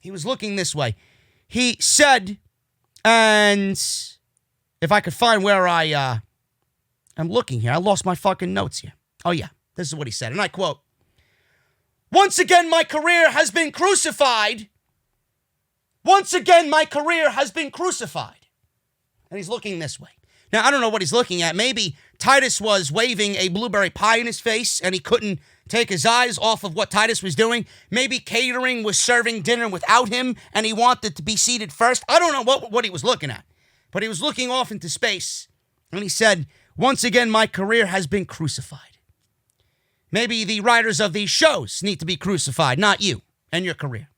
He was looking this way. He said, and if I could find where I'm looking here. I lost my fucking notes here. Oh, yeah. This is what he said. And I quote, "Once again, my career has been crucified. Once again, my career has been crucified." And he's looking this way. Now, I don't know what he's looking at. Maybe Titus was waving a blueberry pie in his face and he couldn't take his eyes off of what Titus was doing. Maybe catering was serving dinner without him and he wanted to be seated first. I don't know what he was looking at. But he was looking off into space and he said, "Once again, my career has been crucified." Maybe the writers of these shows need to be crucified, not you and your career.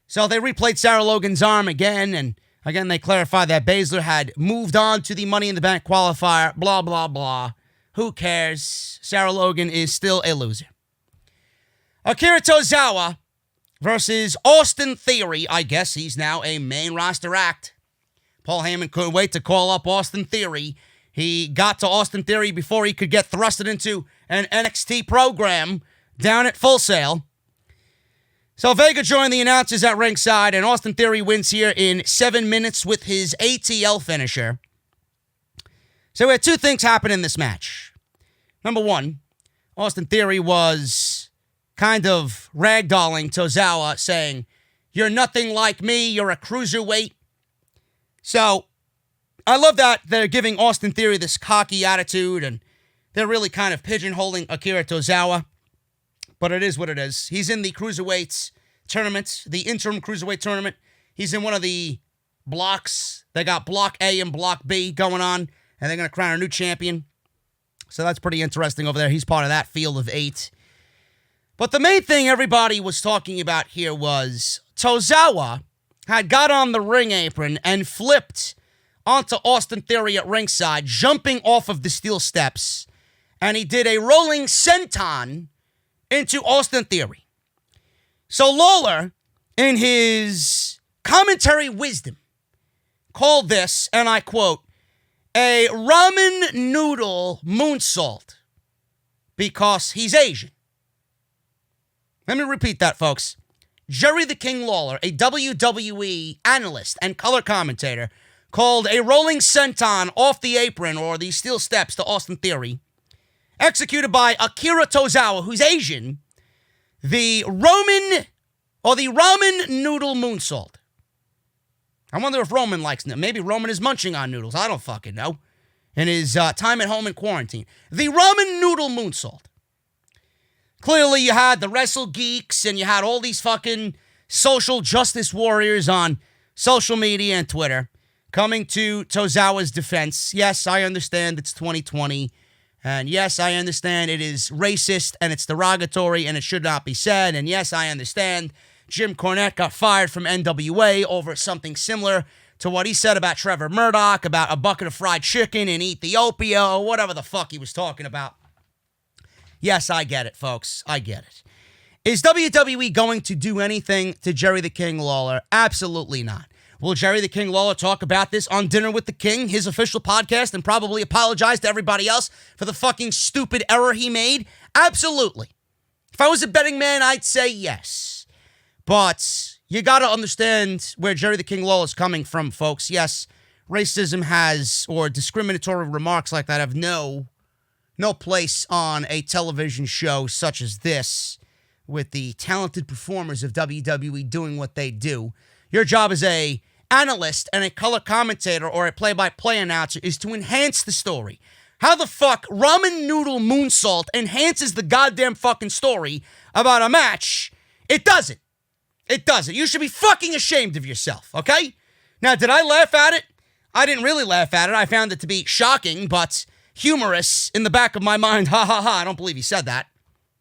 So they replayed Sarah Logan's arm again, and Again, they clarified that Baszler had moved on to the Money in the Bank qualifier, blah, blah, blah. Who cares? Sarah Logan is still a loser. Akira Tozawa versus Austin Theory. I guess he's now a main roster act. Paul Heyman couldn't wait to call up Austin Theory. He got to Austin Theory before he could get thrusted into an NXT program down at Full Sail. So Vega joined the announcers at ringside, and Austin Theory wins here in 7 minutes with his ATL finisher. So we had two things happen in this match. Number one, Austin Theory was kind of ragdolling Tozawa, saying, "You're nothing like me, you're a cruiserweight." So I love that they're giving Austin Theory this cocky attitude, and they're really kind of pigeonholing Akira Tozawa. But it is what it is. He's in the Cruiserweights tournament, the interim Cruiserweight tournament. He's in one of the blocks. They got Block A and Block B going on, and they're going to crown a new champion. So that's pretty interesting over there. He's part of that field of 8. But the main thing everybody was talking about here was Tozawa had got on the ring apron and flipped onto Austin Theory at ringside, jumping off of the steel steps, and he did a rolling senton into Austin Theory. So Lawler, in his commentary wisdom, called this, and I quote, a ramen noodle moonsault because he's Asian. Let me repeat that, folks. Jerry the King Lawler, a WWE analyst and color commentator, called a rolling senton off the apron or the steel steps to Austin Theory, executed by Akira Tozawa, who's Asian, the ramen noodle moonsault. I wonder if Roman likes them. Maybe Roman is munching on noodles. I don't fucking know. In his time at home in quarantine. The ramen noodle moonsault. Clearly, you had the Wrestle Geeks and you had all these fucking social justice warriors on social media and Twitter coming to Tozawa's defense. Yes, I understand it's 2020. And yes, I understand it is racist and it's derogatory and it should not be said. And yes, I understand Jim Cornette got fired from NWA over something similar to what he said about Trevor Murdoch, about a bucket of fried chicken in Ethiopia, or whatever the fuck he was talking about. Yes, I get it, folks. I get it. Is WWE going to do anything to Jerry the King Lawler? Absolutely not. Will Jerry the King Lawler talk about this on Dinner with the King, his official podcast, and probably apologize to everybody else for the fucking stupid error he made? Absolutely. If I was a betting man, I'd say yes. But you got to understand where Jerry the King Lawler is coming from, folks. Yes, racism has, or discriminatory remarks like that have no place on a television show such as this, with the talented performers of WWE doing what they do. Your job as a analyst and a color commentator or a play-by-play announcer is to enhance the story. How the fuck ramen noodle moonsault enhances the goddamn fucking story about a match? It doesn't. It doesn't. You should be fucking ashamed of yourself, okay? Now, did I laugh at it? I didn't really laugh at it. I found it to be shocking, but humorous in the back of my mind. Ha ha ha, I don't believe he said that.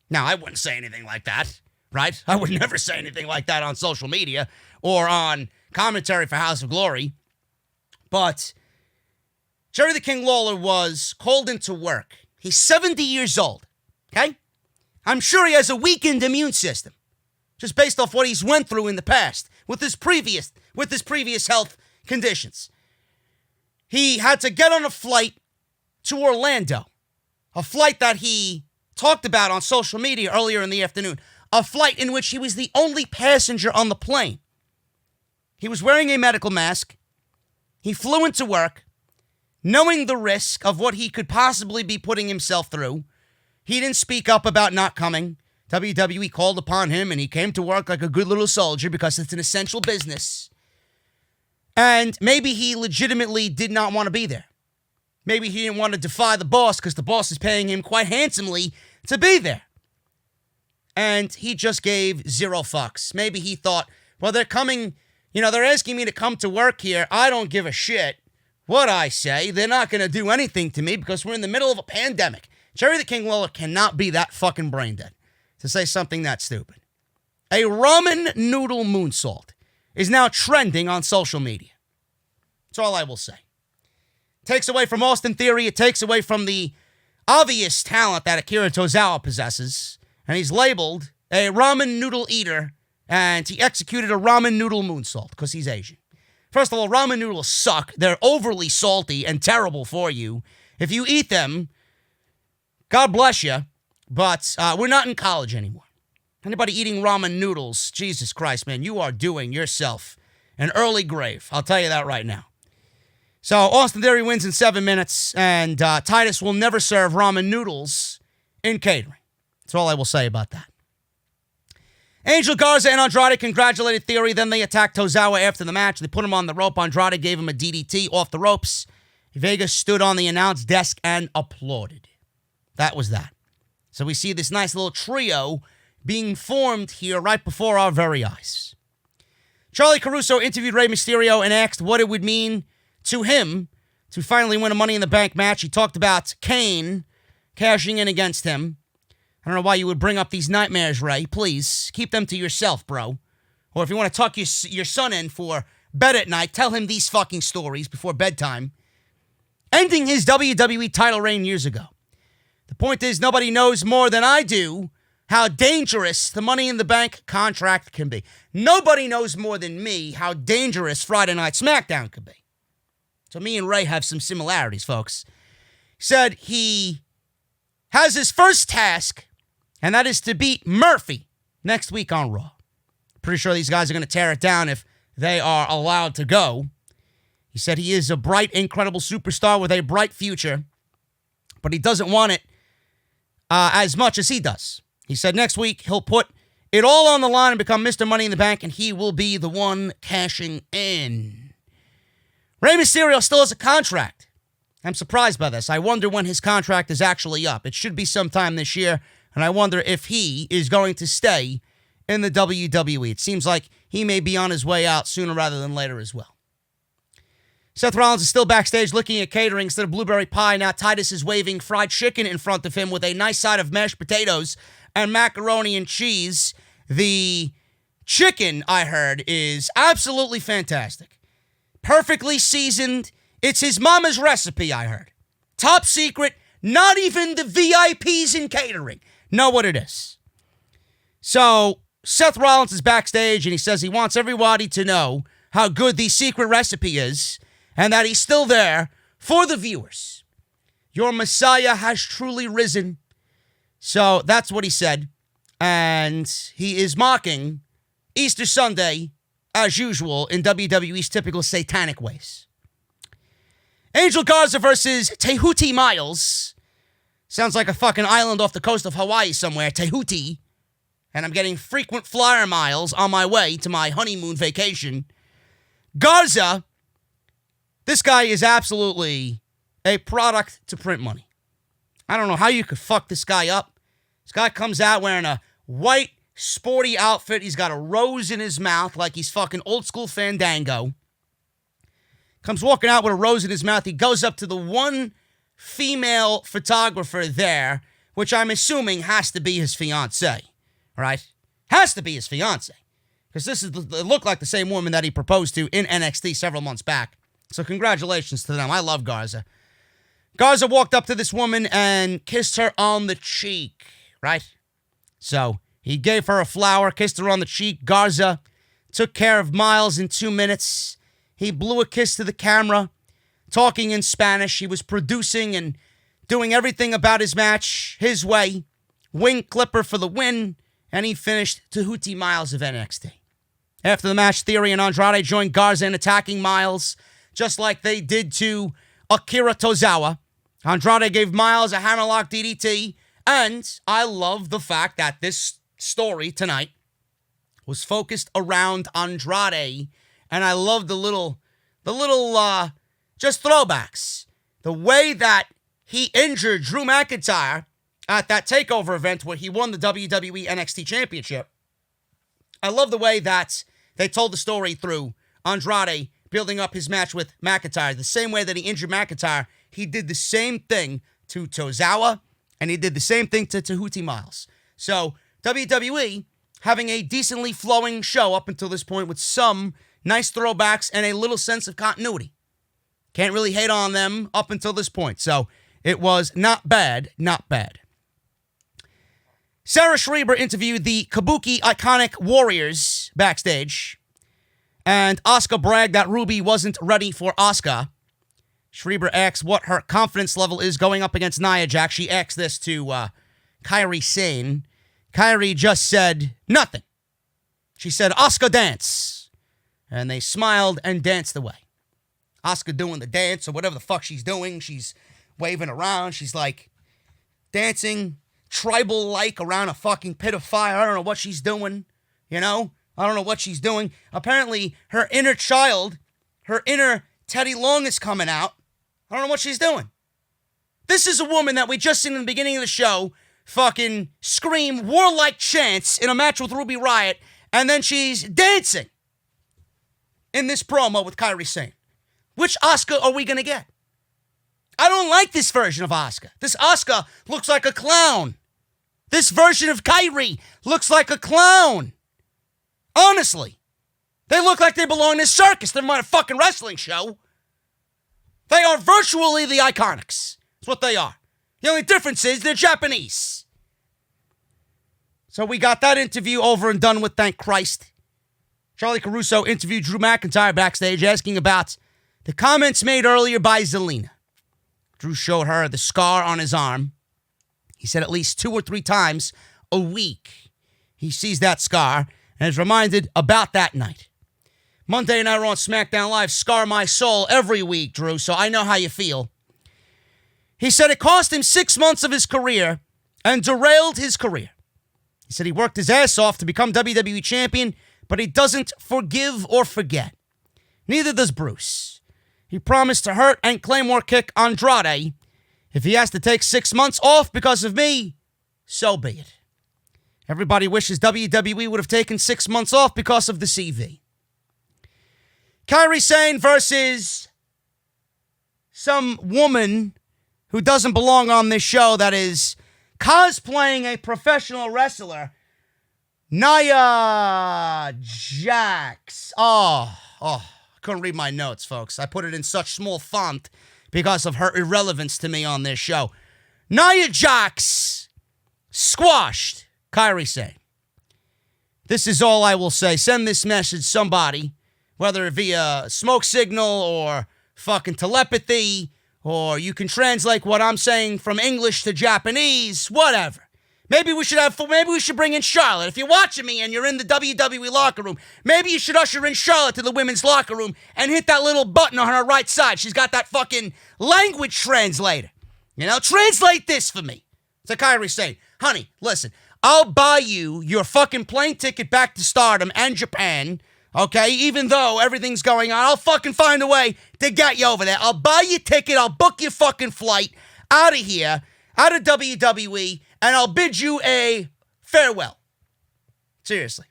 Now, I wouldn't say anything like that, right? I would never say anything like that on social media or on commentary for House of Glory. But Jerry the King Lawler was called into work. He's 70 years old, okay? I'm sure he has a weakened immune system, just based off what he's went through in the past with his previous health conditions. He had to get on a flight to Orlando, a flight that he talked about on social media earlier in the afternoon, a flight in which he was the only passenger on the plane. He was wearing a medical mask. He flew into work, knowing the risk of what he could possibly be putting himself through. He didn't speak up about not coming. WWE called upon him, and he came to work like a good little soldier because it's an essential business. And maybe he legitimately did not want to be there. Maybe he didn't want to defy the boss because the boss is paying him quite handsomely to be there. And he just gave zero fucks. Maybe he thought, well, they're coming, they're asking me to come to work here. I don't give a shit what I say. They're not going to do anything to me because we're in the middle of a pandemic. Jerry the King Lawler cannot be that fucking brain dead to say something that stupid. A ramen noodle moonsault is now trending on social media. That's all I will say. Takes away from Austin Theory. It takes away from the obvious talent that Akira Tozawa possesses. And he's labeled a ramen noodle eater. And he executed a ramen noodle moonsault because he's Asian. First of all, ramen noodles suck. They're overly salty and terrible for you. If you eat them, God bless you. But we're not in college anymore. Anybody eating ramen noodles, Jesus Christ, man, you are doing yourself an early grave. I'll tell you that right now. So Austin Theory wins in 7 minutes, and Titus will never serve ramen noodles in catering. That's all I will say about that. Angel Garza and Andrade congratulated Theory. Then they attacked Tozawa after the match. They put him on the rope. Andrade gave him a DDT off the ropes. Vega stood on the announce desk and applauded. That was that. So we see this nice little trio being formed here right before our very eyes. Charlie Caruso interviewed Rey Mysterio and asked what it would mean to him to finally win a Money in the Bank match. He talked about Kane cashing in against him. I don't know why you would bring up these nightmares, Ray. Please, keep them to yourself, bro. Or if you want to tuck your son in for bed at night, tell him these fucking stories before bedtime. Ending his WWE title reign years ago. The point is, nobody knows more than I do how dangerous the Money in the Bank contract can be. Nobody knows more than me how dangerous Friday Night SmackDown could be. So me and Ray have some similarities, folks. He said he has his first task, and that is to beat Murphy next week on Raw. Pretty sure these guys are going to tear it down if they are allowed to go. He said he is a bright, incredible superstar with a bright future, but he doesn't want it as much as he does. He said next week he'll put it all on the line and become Mr. Money in the Bank, and he will be the one cashing in. Rey Mysterio still has a contract. I'm surprised by this. I wonder when his contract is actually up. It should be sometime this year, and I wonder if he is going to stay in the WWE. It seems like he may be on his way out sooner rather than later as well. Seth Rollins is still backstage looking at catering instead of blueberry pie. Now Titus is waving fried chicken in front of him with a nice side of mashed potatoes and macaroni and cheese. The chicken, I heard, is absolutely fantastic. Perfectly seasoned. It's his mama's recipe, I heard. Top secret. Not even the VIPs in catering know what it is. So Seth Rollins is backstage and he says he wants everybody to know how good the secret recipe is and that he's still there for the viewers. Your Messiah has truly risen. So that's what he said. And he is mocking Easter Sunday, as usual, in WWE's typical satanic ways. Angel Garza versus Tehuti Miles. Sounds like a fucking island off the coast of Hawaii somewhere, Tehuti. And I'm getting frequent flyer miles on my way to my honeymoon vacation. Garza, this guy is absolutely a product to print money. I don't know how you could fuck this guy up. This guy comes out wearing a white, sporty outfit. He's got a rose in his mouth like he's fucking old school Fandango. Comes walking out with a rose in his mouth. He goes up to the one female photographer there, which I'm assuming has to be his fiancée, right? Has to be his fiancée. Because it looked like the same woman that he proposed to in NXT several months back. So congratulations to them. I love Garza. Garza walked up to this woman and kissed her on the cheek, right? So he gave her a flower, kissed her on the cheek. Garza took care of Miles in 2 minutes. He blew a kiss to the camera, talking in Spanish. He was producing and doing everything about his match his way. Wing clipper for the win, and he finished Tehuti Miles of NXT. After the match, Theory and Andrade joined Garza in attacking Miles, just like they did to Akira Tozawa. Andrade gave Miles a hammerlock DDT, and I love the fact that this story tonight was focused around Andrade, and I love the little just throwbacks. The way that he injured Drew McIntyre at that TakeOver event where he won the WWE NXT Championship. I love the way that they told the story through Andrade building up his match with McIntyre. The same way that he injured McIntyre, he did the same thing to Tozawa, and he did the same thing to Tehuti Miles. So WWE having a decently flowing show up until this point with some nice throwbacks and a little sense of continuity. Can't really hate on them up until this point. So it was not bad, not bad. Sarah Schreiber interviewed the Kabuki Iconic Warriors backstage. And Asuka bragged that Ruby wasn't ready for Asuka. Schreiber asks what her confidence level is going up against Nia Jax. She asked this to Kairi Sane. Kairi just said nothing. She said, Asuka dance. And they smiled and danced away. Asuka doing the dance or whatever the fuck she's doing. She's waving around. She's like dancing tribal-like around a fucking pit of fire. I don't know what she's doing, you know? I don't know what she's doing. Apparently, her inner child, her inner Teddy Long is coming out. I don't know what she's doing. This is a woman that we just seen in the beginning of the show fucking scream warlike chants in a match with Ruby Riott, and then she's dancing in this promo with Kairi Sane. Which Asuka are we going to get? I don't like this version of Asuka. This Asuka looks like a clown. This version of Kairi looks like a clown. Honestly. They look like they belong in a circus. They're not a fucking wrestling show. They are virtually the Iconics. That's what they are. The only difference is they're Japanese. So we got that interview over and done with, thank Christ. Charlie Caruso interviewed Drew McIntyre backstage asking about the comments made earlier by Zelina. Drew showed her the scar on his arm. He said at least 2 or 3 times a week he sees that scar and is reminded about that night. Monday Night Raw on SmackDown Live scar my soul every week, Drew, so I know how you feel. He said it cost him 6 months of his career and derailed his career. He said he worked his ass off to become WWE Champion, but he doesn't forgive or forget. Neither does Bruce. He promised to hurt and Claymore kick Andrade. If he has to take 6 months off because of me, so be it. Everybody wishes WWE would have taken 6 months off because of the CV. Kairi Sane versus some woman who doesn't belong on this show that is cosplaying a professional wrestler, Nia Jax. I couldn't read my notes, folks. I put it in such small font because of her irrelevance to me on this show. Nia Jax squashed Kairi Sane. This is all I will say. Send this message somebody, whether via smoke signal or fucking telepathy, or you can translate what I'm saying from English to Japanese, whatever. Maybe we should bring in Charlotte. If you're watching me and you're in the WWE locker room, maybe you should usher in Charlotte to the women's locker room and hit that little button on her right side. She's got that fucking language translator. You know, translate this for me. To Kairi Sane. Honey, listen, I'll buy you your fucking plane ticket back to Stardom and Japan, okay? Even though everything's going on, I'll fucking find a way to get you over there. I'll buy you a ticket, I'll book your fucking flight out of here, out of WWE, and I'll bid you a farewell. Seriously.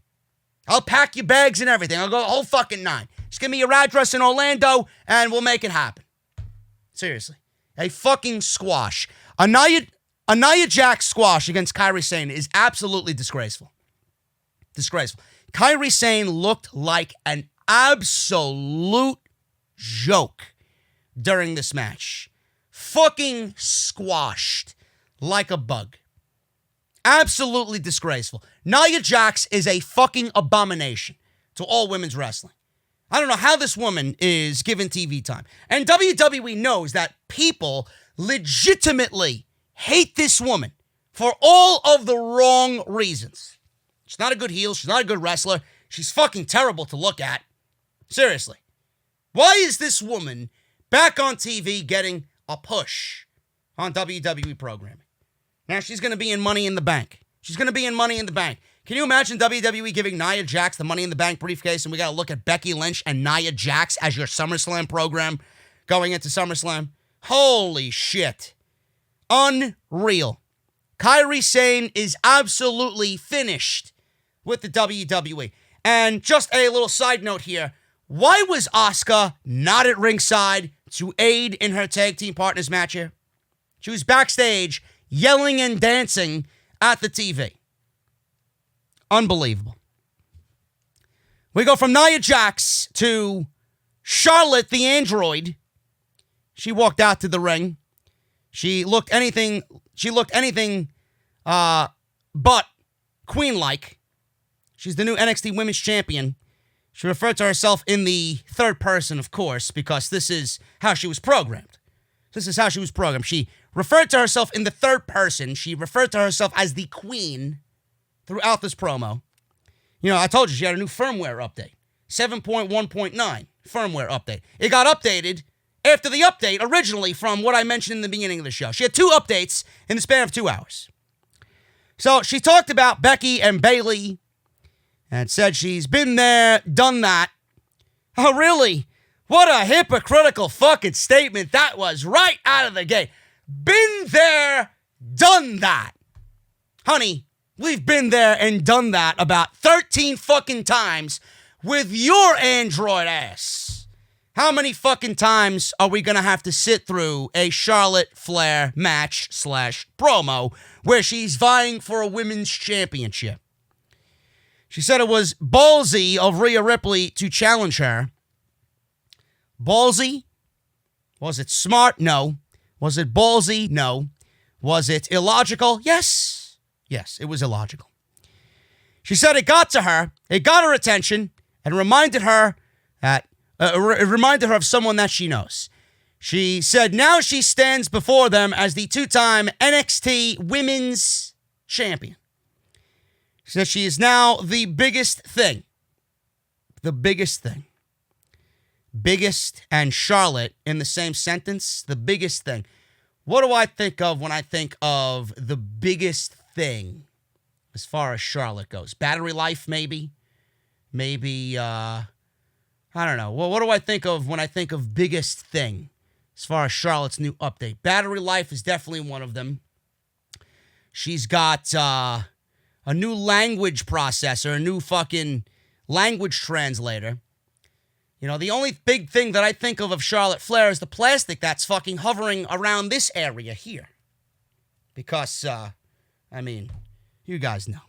I'll pack your bags and everything. I'll go the whole fucking 9. Just give me your address in Orlando, and we'll make it happen. Seriously. A fucking squash. A Nia Jax squash against Kairi Sane is absolutely disgraceful. Disgraceful. Kairi Sane looked like an absolute joke during this match. Fucking squashed like a bug. Absolutely disgraceful. Nia Jax is a fucking abomination to all women's wrestling. I don't know how this woman is given TV time. And WWE knows that people legitimately hate this woman for all of the wrong reasons. She's not a good heel. She's not a good wrestler. She's fucking terrible to look at. Seriously. Why is this woman back on TV getting a push on WWE programming? Now she's going to be in Money in the Bank. She's going to be in Money in the Bank. Can you imagine WWE giving Nia Jax the Money in the Bank briefcase and we got to look at Becky Lynch and Nia Jax as your SummerSlam program going into SummerSlam? Holy shit. Unreal. Kairi Sane is absolutely finished with the WWE. And just a little side note here. Why was Asuka not at ringside to aid in her tag team partners match here? She was backstage yelling and dancing at the TV. Unbelievable. We go from Nia Jax to Charlotte the Android She walked out to the ring. She looked anything but queen-like. She's the new NXT Women's Champion. She referred to herself in the third person, of course, because this is how she was programmed. She referred to herself in the third person. She referred to herself as the queen throughout this promo. You know, I told you she had a new firmware update. 7.1.9 firmware update. It got updated after the update originally from what I mentioned in the beginning of the show. She had 2 updates in the span of 2 hours. So she talked about Becky and Bayley and said she's been there, done that. Oh, really? What a hypocritical fucking statement that was right out of the gate. Been there, done that. Honey, we've been there and done that about 13 fucking times with your Android ass. How many fucking times are we going to have to sit through a Charlotte Flair match / promo where she's vying for a women's championship? She said it was ballsy of Rhea Ripley to challenge her. Ballsy? Was it smart? No. Was it ballsy? No. Was it illogical? Yes. Yes, it was illogical. She said it got to her, it got her attention, and reminded her that it reminded her of someone that she knows. She said now she stands before them as the 2-time NXT Women's Champion. She said she is now the biggest thing. The biggest thing. Biggest and Charlotte in the same sentence. The biggest thing. What do I think of when I think of the biggest thing as far as Charlotte goes? Battery life, maybe? Maybe, I don't know. Well, what do I think of when I think of biggest thing as far as Charlotte's new update? Battery life is definitely one of them. She's got a new language processor, a new fucking language translator. You know, the only big thing that I think of Charlotte Flair is the plastic that's fucking hovering around this area here. Because, I mean, you guys know.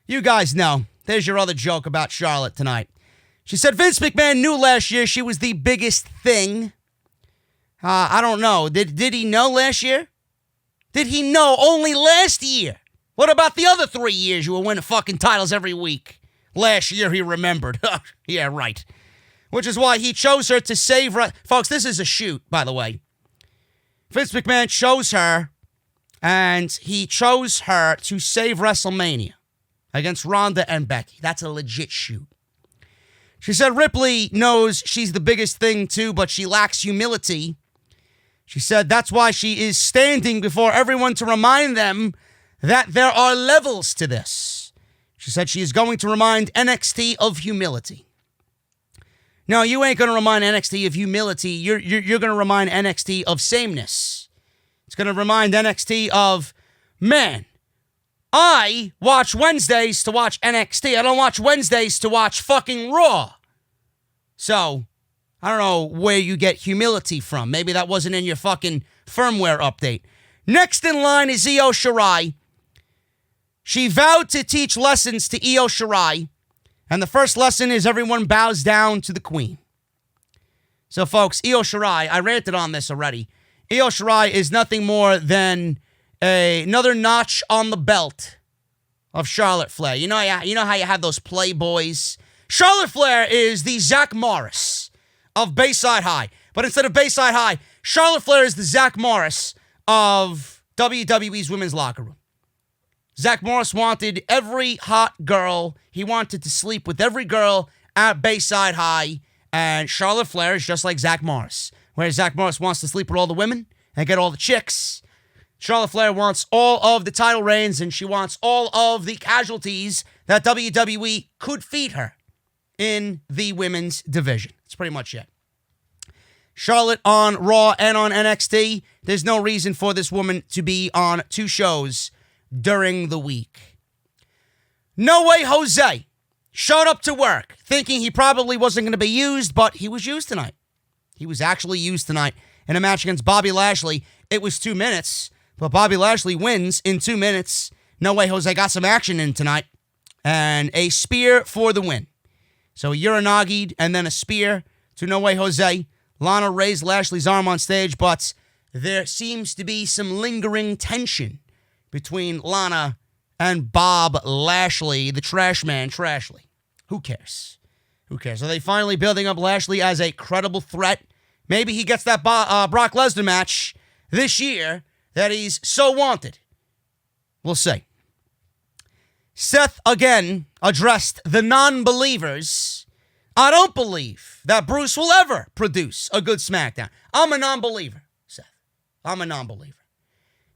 You guys know. There's your other joke about Charlotte tonight. She said Vince McMahon knew last year she was the biggest thing. I don't know. Did he know last year? Did he know only last year? What about the other 3 years you were winning fucking titles every week? Last year he remembered. Yeah, right. Which is why he chose her to save... Folks, this is a shoot, by the way. Vince McMahon chose her, and he chose her to save WrestleMania against Ronda and Becky. That's a legit shoot. She said Ripley knows she's the biggest thing, too, but she lacks humility. She said that's why she is standing before everyone to remind them that there are levels to this. She said she is going to remind NXT of humility. No, you ain't going to remind NXT of humility. You're going to remind NXT of sameness. It's going to remind NXT of, man, I watch Wednesdays to watch NXT. I don't watch Wednesdays to watch fucking Raw. So, I don't know where you get humility from. Maybe that wasn't in your fucking firmware update. Next in line is Io Shirai. She vowed to teach lessons to Io Shirai. And the first lesson is everyone bows down to the queen. So, folks, Io Shirai, I ranted on this already. Io Shirai is nothing more than another notch on the belt of Charlotte Flair. You know how you have those playboys? Charlotte Flair is the Zach Morris of Bayside High. But instead of Bayside High, Charlotte Flair is the Zach Morris of WWE's women's locker room. Zach Morris wanted every hot girl. He wanted to sleep with every girl at Bayside High. And Charlotte Flair is just like Zach Morris. Where Zach Morris wants to sleep with all the women and get all the chicks. Charlotte Flair wants all of the title reigns, and she wants all of the casualties that WWE could feed her in the women's division. That's pretty much it. Charlotte on Raw and on NXT. There's no reason for this woman to be on 2 shows during the week. No Way Jose showed up to work thinking he probably wasn't going to be used, but he was used tonight. He was actually used tonight in a match against Bobby Lashley. It was 2 minutes, but Bobby Lashley wins in 2 minutes. No Way Jose got some action in tonight, and a spear for the win. So Uranagi'd and then a spear to No Way Jose. Lana raised Lashley's arm on stage, but there seems to be some lingering tension between Lana and Bob Lashley, the trash man, Trashley. Who cares? Who cares? Are they finally building up Lashley as a credible threat? Maybe he gets that Brock Lesnar match this year that he's so wanted. We'll see. Seth again addressed the non-believers. I don't believe that Bruce will ever produce a good SmackDown. I'm a non-believer, Seth. I'm a non-believer.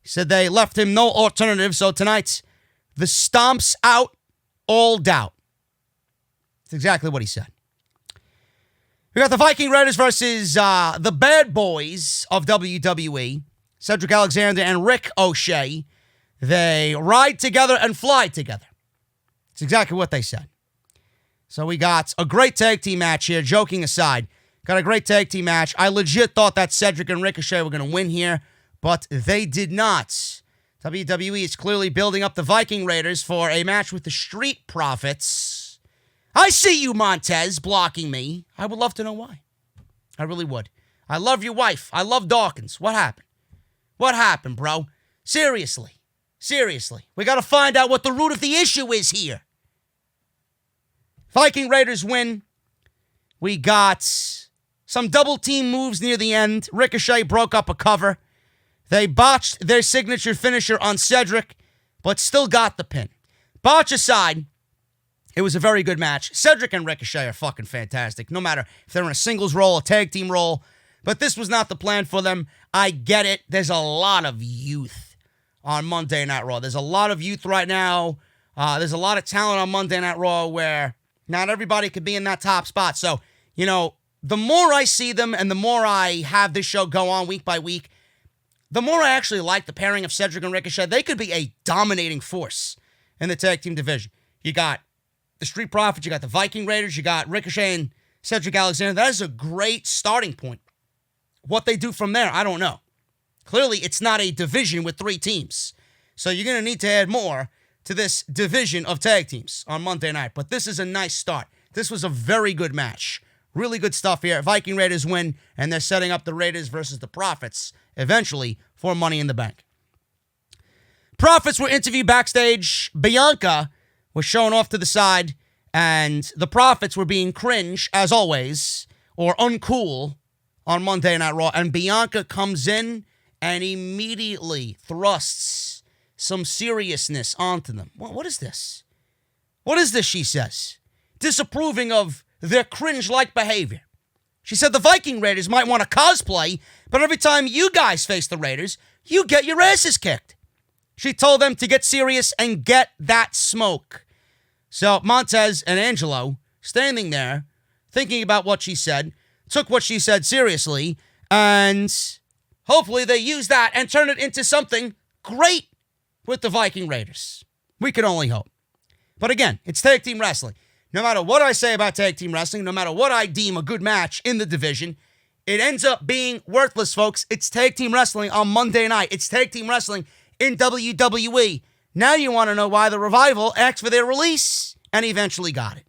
He said they left him no alternative, so tonight's the stomps out all doubt. That's exactly what he said. We got the Viking Raiders versus the bad boys of WWE, Cedric Alexander and Ricochet. They ride together and fly together. That's exactly what they said. So we got a great tag team match here, joking aside. Got a great tag team match. I legit thought that Cedric and Ricochet were going to win here, but they did not. WWE is clearly building up the Viking Raiders for a match with the Street Profits. I see you, Montez, blocking me. I would love to know why. I really would. I love your wife. I love Dawkins. What happened? What happened, bro? Seriously. Seriously. We got to find out what the root of the issue is here. Viking Raiders win. We got some double team moves near the end. Ricochet broke up a cover. They botched their signature finisher on Cedric, but still got the pin. Botch aside, it was a very good match. Cedric and Ricochet are fucking fantastic, no matter if they're in a singles role, a tag team role. But this was not the plan for them. I get it. There's a lot of youth on Monday Night Raw. There's a lot of youth right now. There's a lot of talent on Monday Night Raw where not everybody could be in that top spot. So, you know, the more I see them and the more I have this show go on week by week, the more I actually like the pairing of Cedric and Ricochet. They could be a dominating force in the tag team division. You got the Street Profits, you got the Viking Raiders, you got Ricochet and Cedric Alexander. That is a great starting point. What they do from there, I don't know. Clearly, it's not a division with 3 teams. So you're going to need to add more to this division of tag teams on Monday night. But this is a nice start. This was a very good match. Really good stuff here. Viking Raiders win, and they're setting up the Raiders versus the Profits eventually for Money in the Bank. Profits were interviewed backstage. Bianca was shown off to the side, and the Profits were being cringe, as always, or uncool on Monday Night Raw. And Bianca comes in and immediately thrusts some seriousness onto them. What is this? What is this, she says? Disapproving of their cringe-like behavior. She said the Viking Raiders might want to cosplay, but every time you guys face the Raiders, you get your asses kicked. She told them to get serious and get that smoke. So Montez and Angelo, standing there, thinking about what she said, took what she said seriously, and hopefully they use that and turn it into something great with the Viking Raiders. We can only hope. But again, it's tag team wrestling. No matter what I say about tag team wrestling, no matter what I deem a good match in the division, it ends up being worthless, folks. It's tag team wrestling on Monday night. It's tag team wrestling in WWE. Now you want to know why the Revival asked for their release and eventually got it.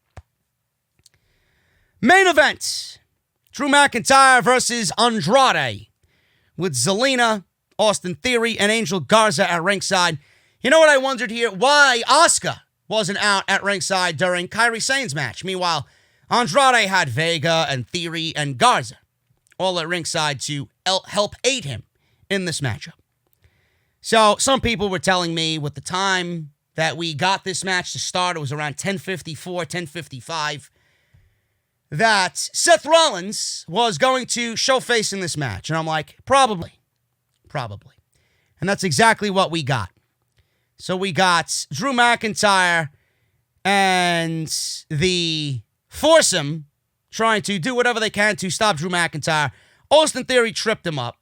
Main event. Drew McIntyre versus Andrade with Zelina, Austin Theory, and Angel Garza at ringside. You know what I wondered here? Why Asuka wasn't out at ringside during Kairi Sane's match. Meanwhile, Andrade had Vega and Theory and Garza all at ringside to help aid him in this matchup. So some people were telling me with the time that we got this match to start, it was around 10:54, 10:55, that Seth Rollins was going to show face in this match. And I'm like, probably. And that's exactly what we got. So we got Drew McIntyre and the foursome trying to do whatever they can to stop Drew McIntyre. Austin Theory tripped him up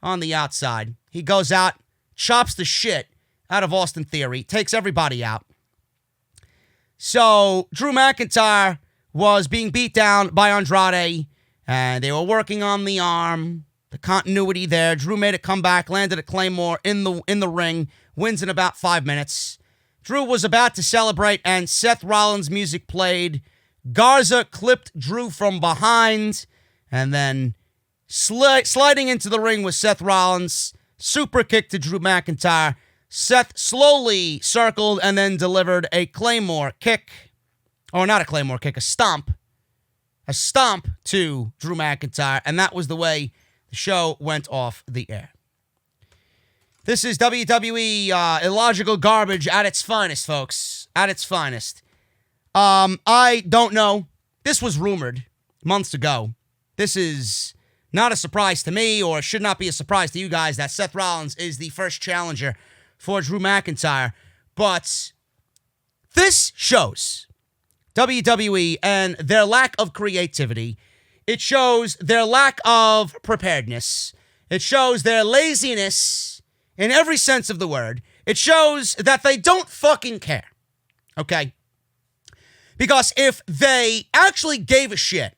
on the outside. He goes out, chops the shit out of Austin Theory, takes everybody out. So Drew McIntyre was being beat down by Andrade, and they were working on the arm, the continuity there. Drew made a comeback, landed a Claymore in the ring, wins in about 5 minutes. Drew was about to celebrate, and Seth Rollins' music played. Garza clipped Drew from behind, and then sliding into the ring with Seth Rollins, super kick to Drew McIntyre. Seth slowly circled and then delivered a Claymore kick. Or not a Claymore kick, a stomp. A stomp to Drew McIntyre, and that was the way the show went off the air. This is WWE illogical garbage at its finest, folks. At its finest. I don't know. This was rumored months ago. This is not a surprise to me, or should not be a surprise to you guys, that Seth Rollins is the first challenger for Drew McIntyre. But this shows WWE and their lack of creativity. It shows their lack of preparedness. It shows their laziness in every sense of the word. It shows that they don't fucking care. Okay? Because if they actually gave a shit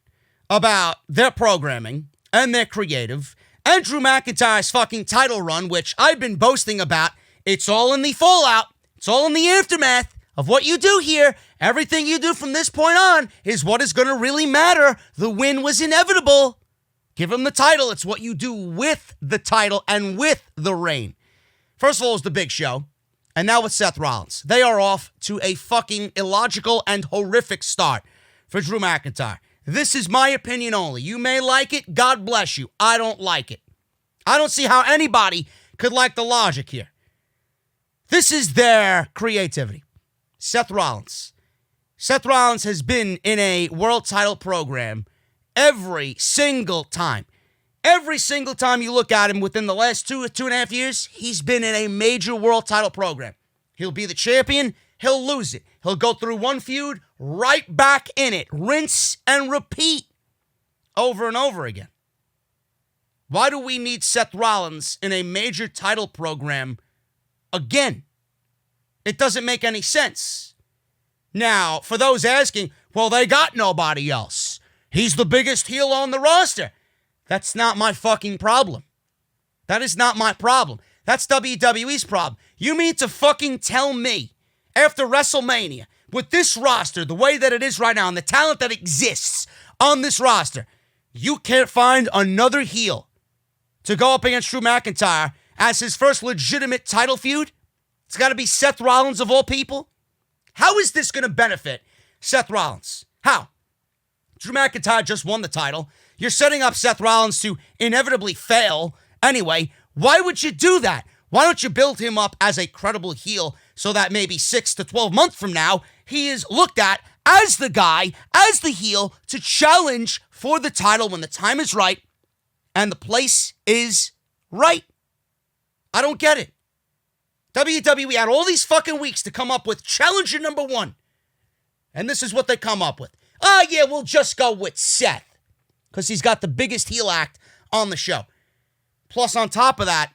about their programming and their creative and Drew McIntyre's fucking title run, which I've been boasting about, it's all in the fallout. It's all in the aftermath of what you do here. Everything you do from this point on is what is going to really matter. The win was inevitable. Give him the title. It's what you do with the title and with the reign. First of all, it's the big show. And now with Seth Rollins. They are off to a fucking illogical and horrific start for Drew McIntyre. This is my opinion only. You may like it. God bless you. I don't like it. I don't see how anybody could like the logic here. This is their creativity. Seth Rollins. Seth Rollins has been in a world title program every single time. Every single time you look at him within the last 2.5 years, he's been in a major world title program. He'll be the champion. He'll lose it. He'll go through one feud, right back in it. Rinse and repeat over and over again. Why do we need Seth Rollins in a major title program again? It doesn't make any sense. Now, for those asking, well, they got nobody else. He's the biggest heel on the roster. That's not my fucking problem. That is not my problem. That's WWE's problem. You mean to fucking tell me, after WrestleMania, with this roster, the way that it is right now, and the talent that exists on this roster, you can't find another heel to go up against Drew McIntyre as his first legitimate title feud? It's got to be Seth Rollins of all people? How is this going to benefit Seth Rollins? How? Drew McIntyre just won the title. You're setting up Seth Rollins to inevitably fail anyway. Why would you do that? Why don't you build him up as a credible heel so that maybe 6 to 12 months from now, he is looked at as the guy, as the heel, to challenge for the title when the time is right and the place is right? I don't get it. WWE had all these fucking weeks to come up with challenger number one. And this is what they come up with. Oh, yeah, we'll just go with Seth, because he's got the biggest heel act on the show. Plus, on top of that,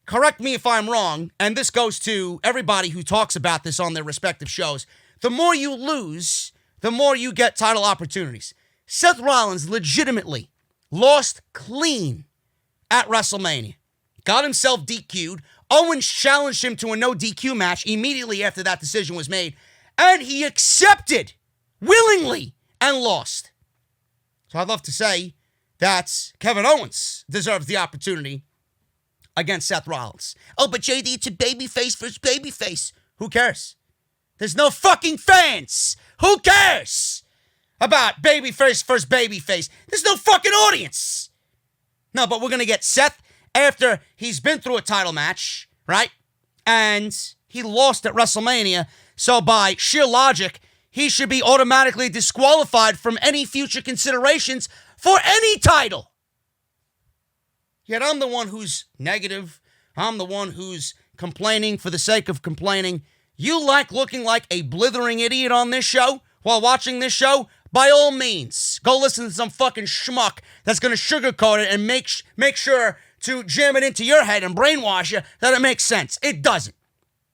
correct me if I'm wrong, and this goes to everybody who talks about this on their respective shows, the more you lose, the more you get title opportunities. Seth Rollins legitimately lost clean at WrestleMania. Got himself DQ'd. Owens challenged him to a no DQ match immediately after that decision was made, and he accepted willingly and lost. So I'd love to say that Kevin Owens deserves the opportunity against Seth Rollins. Oh, but JD, it's a babyface versus babyface. Who cares? There's no fucking fans. Who cares about babyface versus babyface? There's no fucking audience. No, but we're going to get Seth after he's been through a title match, right? And he lost at WrestleMania. So by sheer logic, he should be automatically disqualified from any future considerations for any title. Yet I'm the one who's negative. I'm the one who's complaining for the sake of complaining. You like looking like a blithering idiot on this show while watching this show? By all means, go listen to some fucking schmuck that's going to sugarcoat it and make sure to jam it into your head and brainwash you that it makes sense. It doesn't.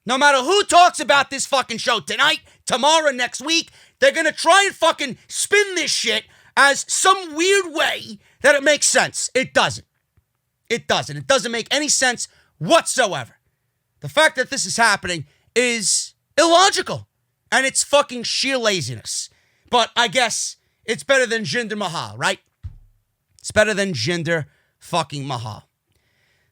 No matter who talks about this fucking show tonight, tomorrow, next week, they're going to try and fucking spin this shit as some weird way that it makes sense. It doesn't. It doesn't. It doesn't make any sense whatsoever. The fact that this is happening is illogical, and it's fucking sheer laziness. But I guess it's better than Jinder Mahal, right? It's better than Jinder fucking mahal.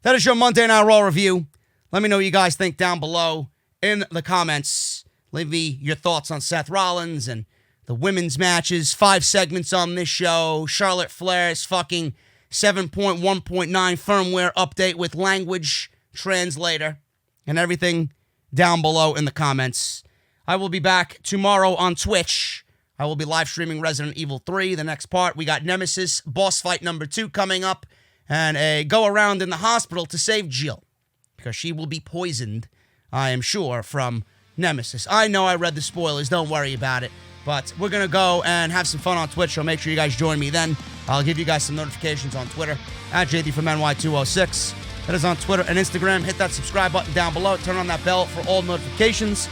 That is your Monday Night Raw review. Let me know what you guys think down below in the comments. Leave me your thoughts on Seth Rollins and the women's matches. 5 segments on this show. Charlotte Flair's fucking 7.1.9 firmware update with language translator. And everything down below in the comments. I will be back tomorrow on Twitch. I will be live streaming Resident Evil 3, the next part. We got Nemesis boss fight number 2 coming up. And a go around in the hospital to save Jill. Because she will be poisoned, I am sure, from Nemesis. I know I read the spoilers, don't worry about it. But we're going to go and have some fun on Twitch, so make sure you guys join me then. I'll give you guys some notifications on Twitter, at JD from NY206. That is on Twitter and Instagram. Hit that subscribe button down below. Turn on that bell for all notifications.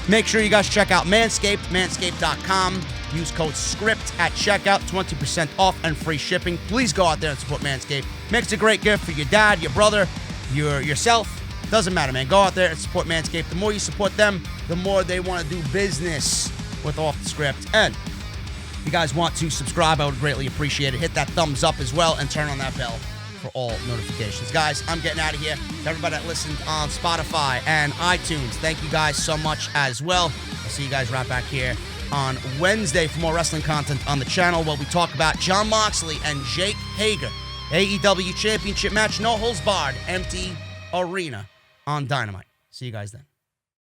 Make sure you guys check out Manscaped, manscaped.com. Use code SCRIPT at checkout, 20% off and free shipping. Please go out there and support Manscaped. Makes a great gift for your dad, your brother, yourself. Doesn't matter, man. Go out there and support Manscaped. The more you support them, the more they want to do business with Off the Script. And if you guys want to subscribe, I would greatly appreciate it. Hit that thumbs up as well and turn on that bell for all notifications. Guys, I'm getting out of here. To everybody that listened on Spotify and iTunes, thank you guys so much as well. I'll see you guys right back here on Wednesday for more wrestling content on the channel where we talk about Jon Moxley and Jake Hager. AEW Championship match, no holds barred, empty arena on Dynamite. See you guys then.